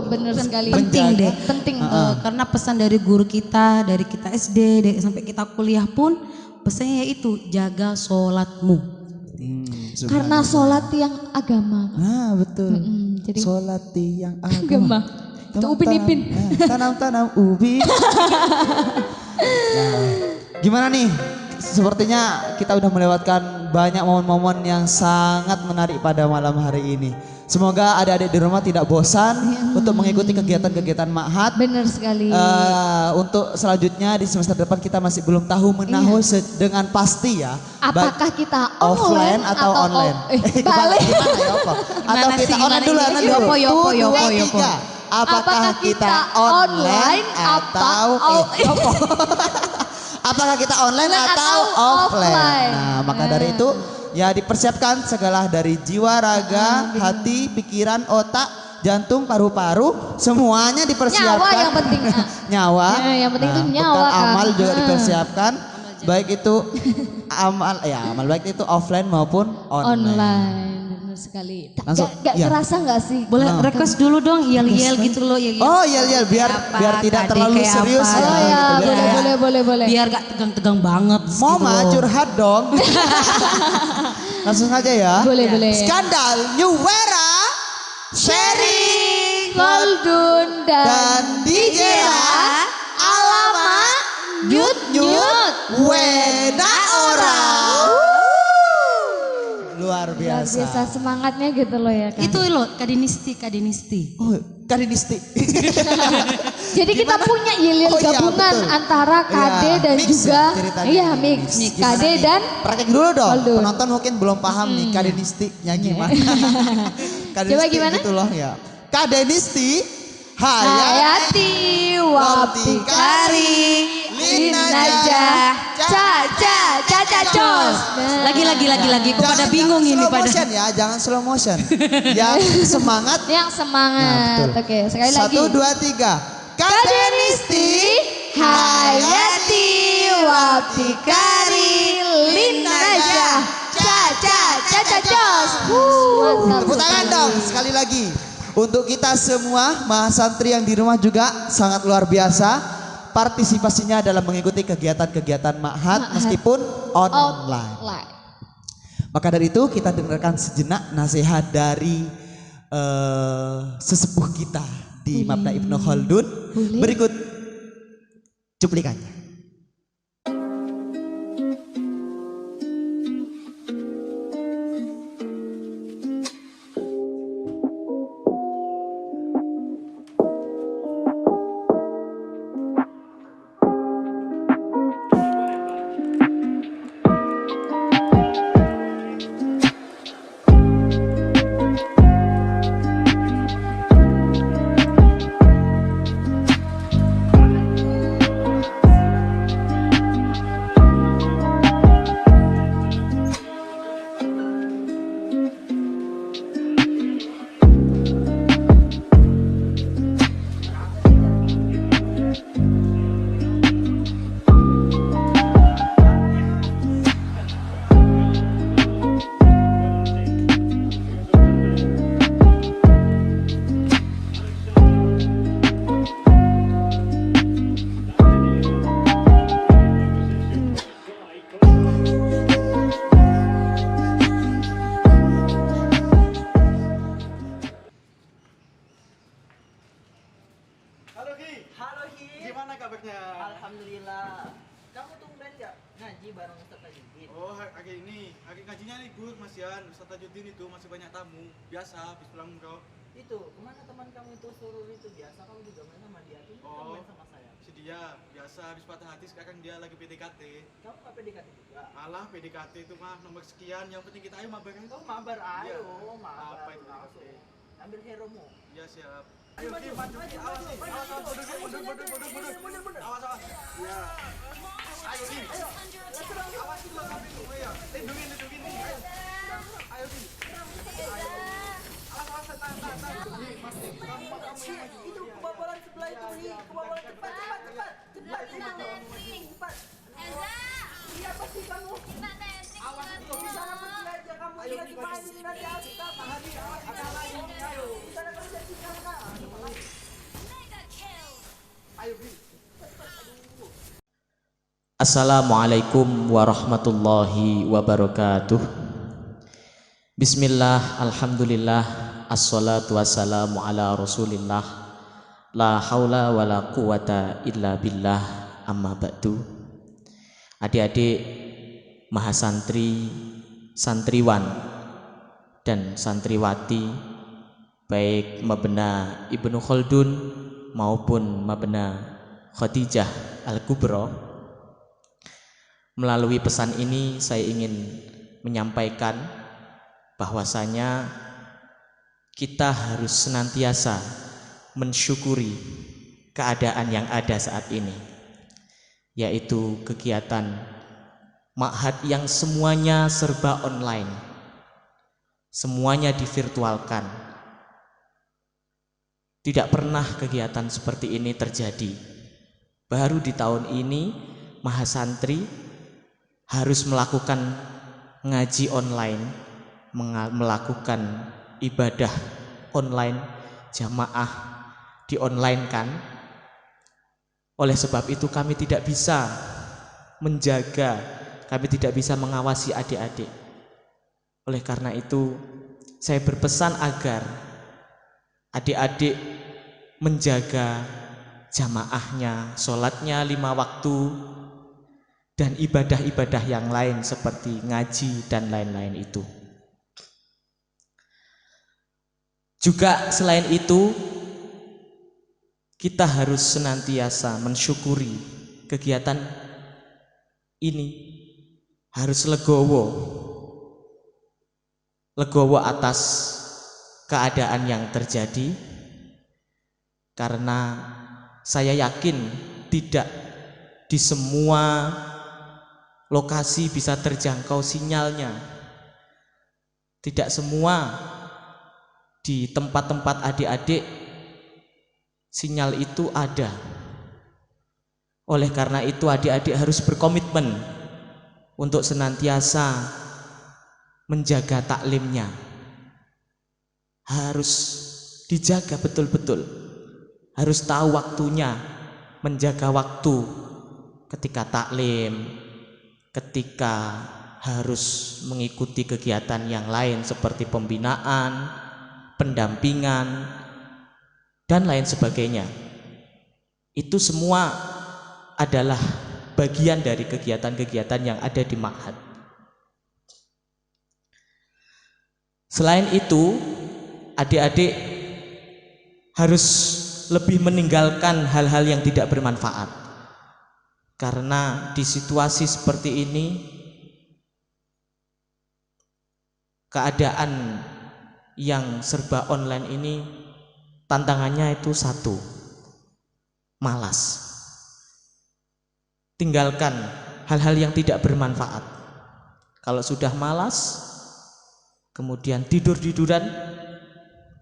Bener sekali. Penting deh. Penting. Karena pesan dari guru kita, dari kita SD sampai kita kuliah pun pesannya yaitu jaga sholatmu. Karena sholat yang agama. Nah betul. Jadi Sholat yang agama. Itu Upin Ipin. Tanam-tanam ubi. Nah, gimana nih? Sepertinya kita udah melewatkan banyak momen-momen yang sangat menarik pada malam hari ini. Semoga adik-adik di rumah tidak bosan untuk mengikuti kegiatan-kegiatan Ma'had. Benar sekali. Untuk selanjutnya di semester depan kita masih belum tahu menahu dengan pasti ya. Apakah kita offline atau online? Balik. Atau kita online dulu, tiga. Apakah kita online atau apakah kita online atau offline? Nah, maka dari itu ya dipersiapkan segala dari jiwa, raga, hati, pikiran, otak, jantung, paru-paru, semuanya dipersiapkan. Nyawa yang penting. Nyawa. Ya, yang penting itu nyawa bekal kan. amal juga dipersiapkan. Baik itu amal baik itu offline maupun online. Benar sekali. Langsung, Gak ya. kerasa nggak sih? Boleh request dulu dong, yel-yel gitu loh. Yel-yel. Oh yel-yel biar tidak terlalu serius ya. Oh ya, boleh. Biar gak tegang-tegang banget. Mama gitu curhat dong. Langsung aja ya. Boleh. Skandal New Era, Sherry, Goldun dan DJ Alamak Nyut Wena Ora. Luar biasa. Semangatnya gitu loh ya kan. Itu loh kadinisti. Oh, kadinisti. Jadi kita punya yel-yel gabungan antara KD dan mix juga ya, mix KD dan praktek dulu dong. Goldun. Penonton mungkin belum paham nih kadinistinya gimana. Coba gimana? Gitu loh ya. Kadinisti Hayati Waptikari Linaja Caca Jos. Lagi kok pada bingung ini pada. Motion ya, jangan slow motion. Yang semangat. Nah, Oke, sekali lagi. 1 2 3. Kadinisti Hayati Waptikari Linaja Caca Jos. Tepuk tangan dong sekali lagi. Untuk kita semua mahasantri yang di rumah juga sangat luar biasa partisipasinya dalam mengikuti kegiatan-kegiatan Ma'had meskipun online. Maka dari itu kita dengarkan sejenak nasihat dari sesepuh kita di Mabna Ibnu Khaldun. Berikut cuplikannya. Alhamdulillah. Kamu tumben gak ngaji bareng Ustaz Tajuddin? Oh, hari ini, hari ngajinya libur Mas Yan. Ustaz Tajuddin itu masih banyak tamu. Biasa, habis pulang kau. Itu, kemana teman kamu itu suruh itu biasa kamu juga main sama dia tuh? Kamu main sama saya. Si dia, biasa habis patah hati sekarang dia lagi PDKT. Kamu gak PDKT juga? Alah, PDKT itu mah nomor sekian. Yang penting kita ayo mabar kan? Oh, mabar ayo, Ya. mabar. Apa itu langsung. PDKT? Ambil heromu. Ya siap. Ayo Ki, maju Ki, awas Ki. Mundur. Awas. Ya. Ayo Ki. Awas Ki, lo sampai itu. Ayo. Lindungin nih. Ayo Ki. Awas, tahan. Itu kebobolan sebelah itu nih, kebobolan cepat. Siapa sih kamu? Awas itu, di sana pergi aja kamu. Ayo dimain ini nanti Asta, Mahadi, awas ada lagi. Ayo. Di sana kerja di sana. Ayo Ki. Assalamualaikum warahmatullahi wabarakatuh. Bismillah, alhamdulillah, assalatu wassalamu ala rasulillah, la haula wa la quwata illa billah, amma ba'du. Adik-adik mahasantri, santriwan dan santriwati baik Mabna Ibnu Khaldun maupun Mabna Khadijah Al-Kubra, melalui pesan ini saya ingin menyampaikan bahwasanya kita harus senantiasa mensyukuri keadaan yang ada saat ini, yaitu kegiatan ma'had yang semuanya serba online, semuanya divirtualkan. Tidak pernah kegiatan seperti ini terjadi. Baru di tahun ini mahasantri harus melakukan ngaji online, melakukan ibadah online, jamaah di online kan. Oleh sebab itu kami tidak bisa menjaga, kami tidak bisa mengawasi adik-adik. Oleh karena itu saya berpesan agar adik-adik menjaga jamaahnya, sholatnya 5 waktu, dan ibadah-ibadah yang lain seperti ngaji dan lain-lain itu. Juga selain itu, kita harus senantiasa mensyukuri kegiatan ini, harus legowo atas keadaan yang terjadi, karena saya yakin tidak di semua lokasi bisa terjangkau sinyalnya, tidak semua di tempat-tempat adik-adik sinyal itu ada. Oleh karena itu adik-adik harus berkomitmen untuk senantiasa menjaga taklimnya, harus dijaga betul-betul, harus tahu waktunya, menjaga waktu ketika taklim, ketika harus mengikuti kegiatan yang lain seperti pembinaan, pendampingan, dan lain sebagainya. Itu semua adalah bagian dari kegiatan-kegiatan yang ada di ma'had. Selain itu, adik-adik harus lebih meninggalkan hal-hal yang tidak bermanfaat, karena di situasi seperti ini keadaan yang serba online ini tantangannya itu satu, malas. Tinggalkan hal-hal yang tidak bermanfaat. Kalau sudah malas, kemudian tidur-tiduran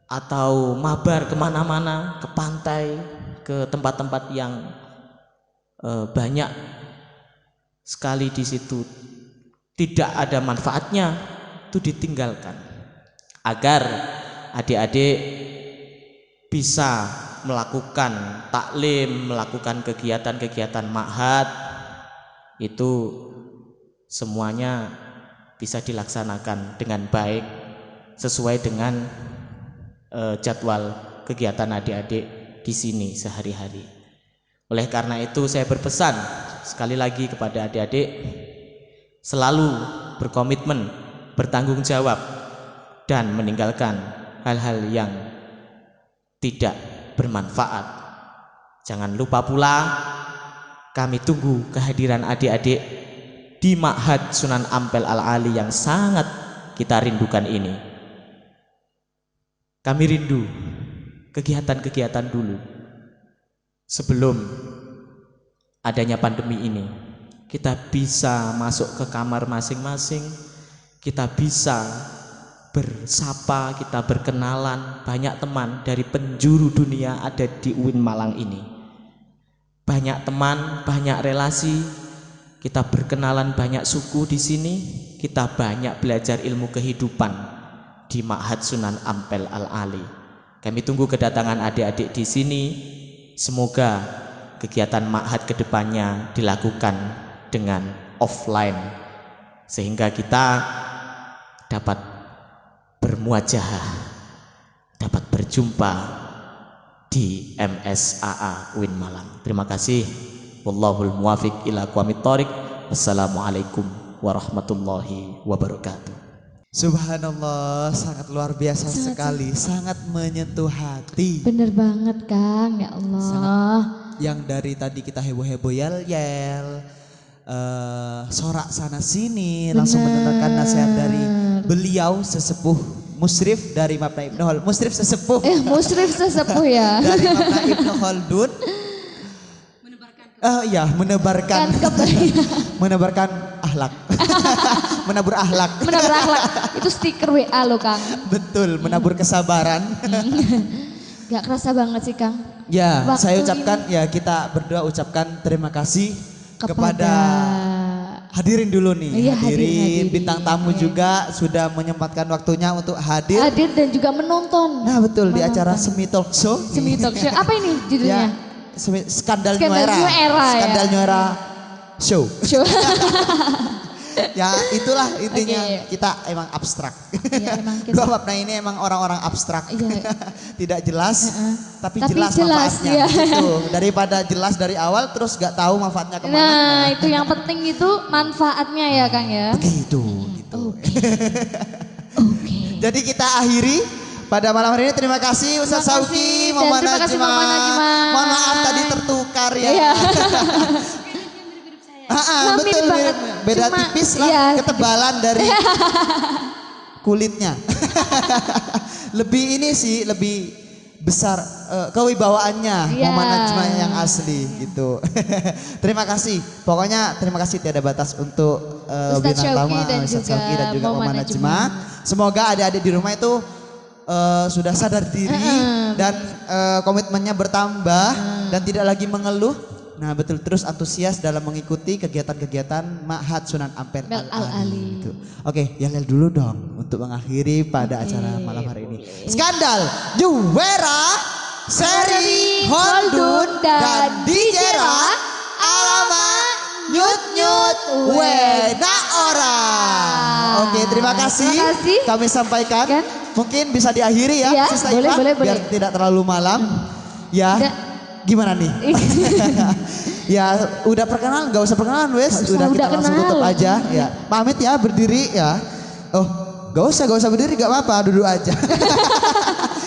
atau mabar kemana-mana, ke pantai, ke tempat-tempat yang banyak sekali di situ tidak ada manfaatnya, itu ditinggalkan agar adik-adik bisa melakukan taklim, melakukan kegiatan-kegiatan ma'had, itu semuanya bisa dilaksanakan dengan baik sesuai dengan jadwal kegiatan adik-adik di sini sehari-hari. Oleh karena itu saya berpesan sekali lagi kepada adik-adik, selalu berkomitmen, bertanggung jawab, dan meninggalkan hal-hal yang tidak bermanfaat. Jangan lupa pula kami tunggu kehadiran adik-adik di Ma'had Sunan Ampel Al-Ali yang sangat kita rindukan ini. Kami rindu kegiatan-kegiatan dulu sebelum adanya pandemi ini. Kita bisa masuk ke kamar masing-masing, kita bisa bersapa, kita berkenalan. Banyak teman dari penjuru dunia ada di UIN Malang ini. Banyak teman, banyak relasi, kita berkenalan banyak suku di sini. Kita banyak belajar ilmu kehidupan di Ma'had Sunan Ampel Al-Ali. Kami tunggu kedatangan adik-adik di sini. Semoga kegiatan Ma'had kedepannya dilakukan dengan offline, sehingga kita dapat bermuajah dapat berjumpa di MSAA UIN Malang. Terima kasih. Wallahul muwafiq ila aqwamit thoriq. Wassalamualaikum warahmatullahi wabarakatuh. Subhanallah, sangat luar biasa sekali, sangat menyentuh hati. Bener banget Kang, ya Allah. Yang dari tadi kita heboh-heboh yel-yel, sorak sana sini, langsung mendengarkan nasihat dari beliau sesepuh musyrif dari Mabna Ibnu Khaldun. Musyrif sesepuh. Musyrif sesepuh ya. Dari Mabna Ibnu Khaldun. Menebarkan akhlak. Menabur akhlak. Menabur akhlak. Itu stiker WA lo Kang. Betul, menabur kesabaran. Gak kerasa banget sih Kang. Ya, Waktu saya ucapkan ya, kita berdua ucapkan terima kasih kepada hadirin dulu nih. Iya, hadirin bintang tamu juga sudah menyempatkan waktunya untuk hadir. Hadir dan juga menonton. Nah, betul di acara Semi Talk Show. Semi Talk Show. Apa ini judulnya? Ya, Skandal New Skandal Era. New Era, ya. Skandal New Era Show. Ya itulah intinya, kita emang abstrak. Ya, emang kita. Gua Mabna ini emang orang-orang abstrak. Tidak jelas, tapi jelas jelas manfaatnya. ya. Gitu. Daripada jelas dari awal terus gak tahu manfaatnya kemana. Nah itu yang penting itu manfaatnya ya Kang ya. Begitu. Gitu. Jadi kita akhiri pada malam hari ini. Terima kasih Ustaz Sauki, Mama Najma. Mohon maaf tadi tertukar ya. Iya. Betul, beda tipis lah, iya. Ketebalan dari kulitnya. Lebih ini sih, lebih besar kewibawaannya Mama Najma yang asli gitu. Terima kasih, pokoknya terima kasih tiada batas untuk bintang tamu Ustaz Sauki dan juga Mama Najma. Semoga adik-adik di rumah itu sudah sadar diri dan komitmennya bertambah dan tidak lagi mengeluh. Nah betul, terus antusias dalam mengikuti kegiatan-kegiatan Ma'had Sunan Ampel Al-Ali. Gitu. Oke, yel-yel dulu dong untuk mengakhiri pada acara malam hari ini. Skandal Juwera Seri Khaldun dan DJ Ra Alama Nyut-nyut Wena Ora. Oke, terima kasih. Kami sampaikan. Mungkin bisa diakhiri ya, Sista Iva, biar tidak terlalu malam. Ya. Gimana nih? Ya udah perkenalan, gak usah perkenalan wes, udah kita langsung tutup aja ya. Pamit ya, berdiri ya. Oh gak usah berdiri, gak apa-apa, duduk aja.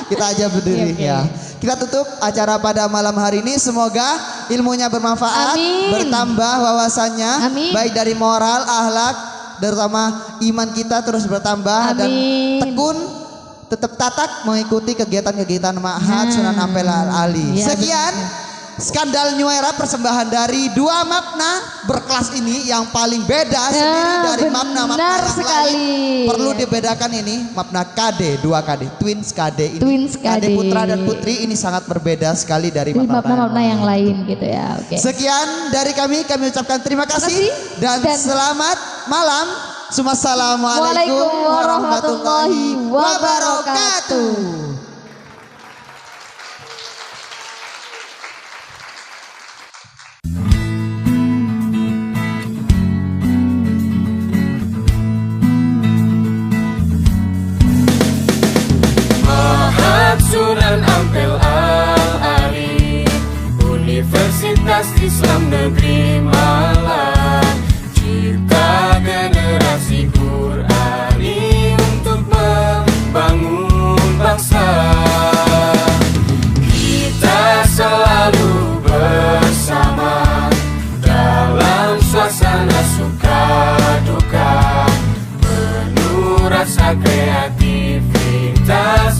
Kita aja berdiri ya. Kita tutup acara pada malam hari ini, semoga ilmunya bermanfaat, bertambah wawasannya, baik dari moral, akhlak, terutama iman kita terus bertambah dan tekun. Tetap tatak mengikuti kegiatan-kegiatan Ma'had Sunan Ampel Al-Ali. Sekian Skandal New Era, persembahan dari dua Mabna berkelas ini yang paling beda sendiri dari Mabna-Mabna yang lain. Perlu dibedakan ini Mabna KD, 2 KD, Twins KD ini. KD Putra dan Putri ini sangat berbeda sekali dari Mabna yang lain gitu ya. Sekian dari kami ucapkan terima kasih dan selamat malam. Assalamualaikum warahmatullahi wabarakatuh. Ma'had Sunan Ampel Al-Ali, Universitas Islam Negeri Malang, cipta generasi Qurani untuk membangun bangsa. Kita selalu bersama dalam suasana suka duka, penuh rasa kreativitas.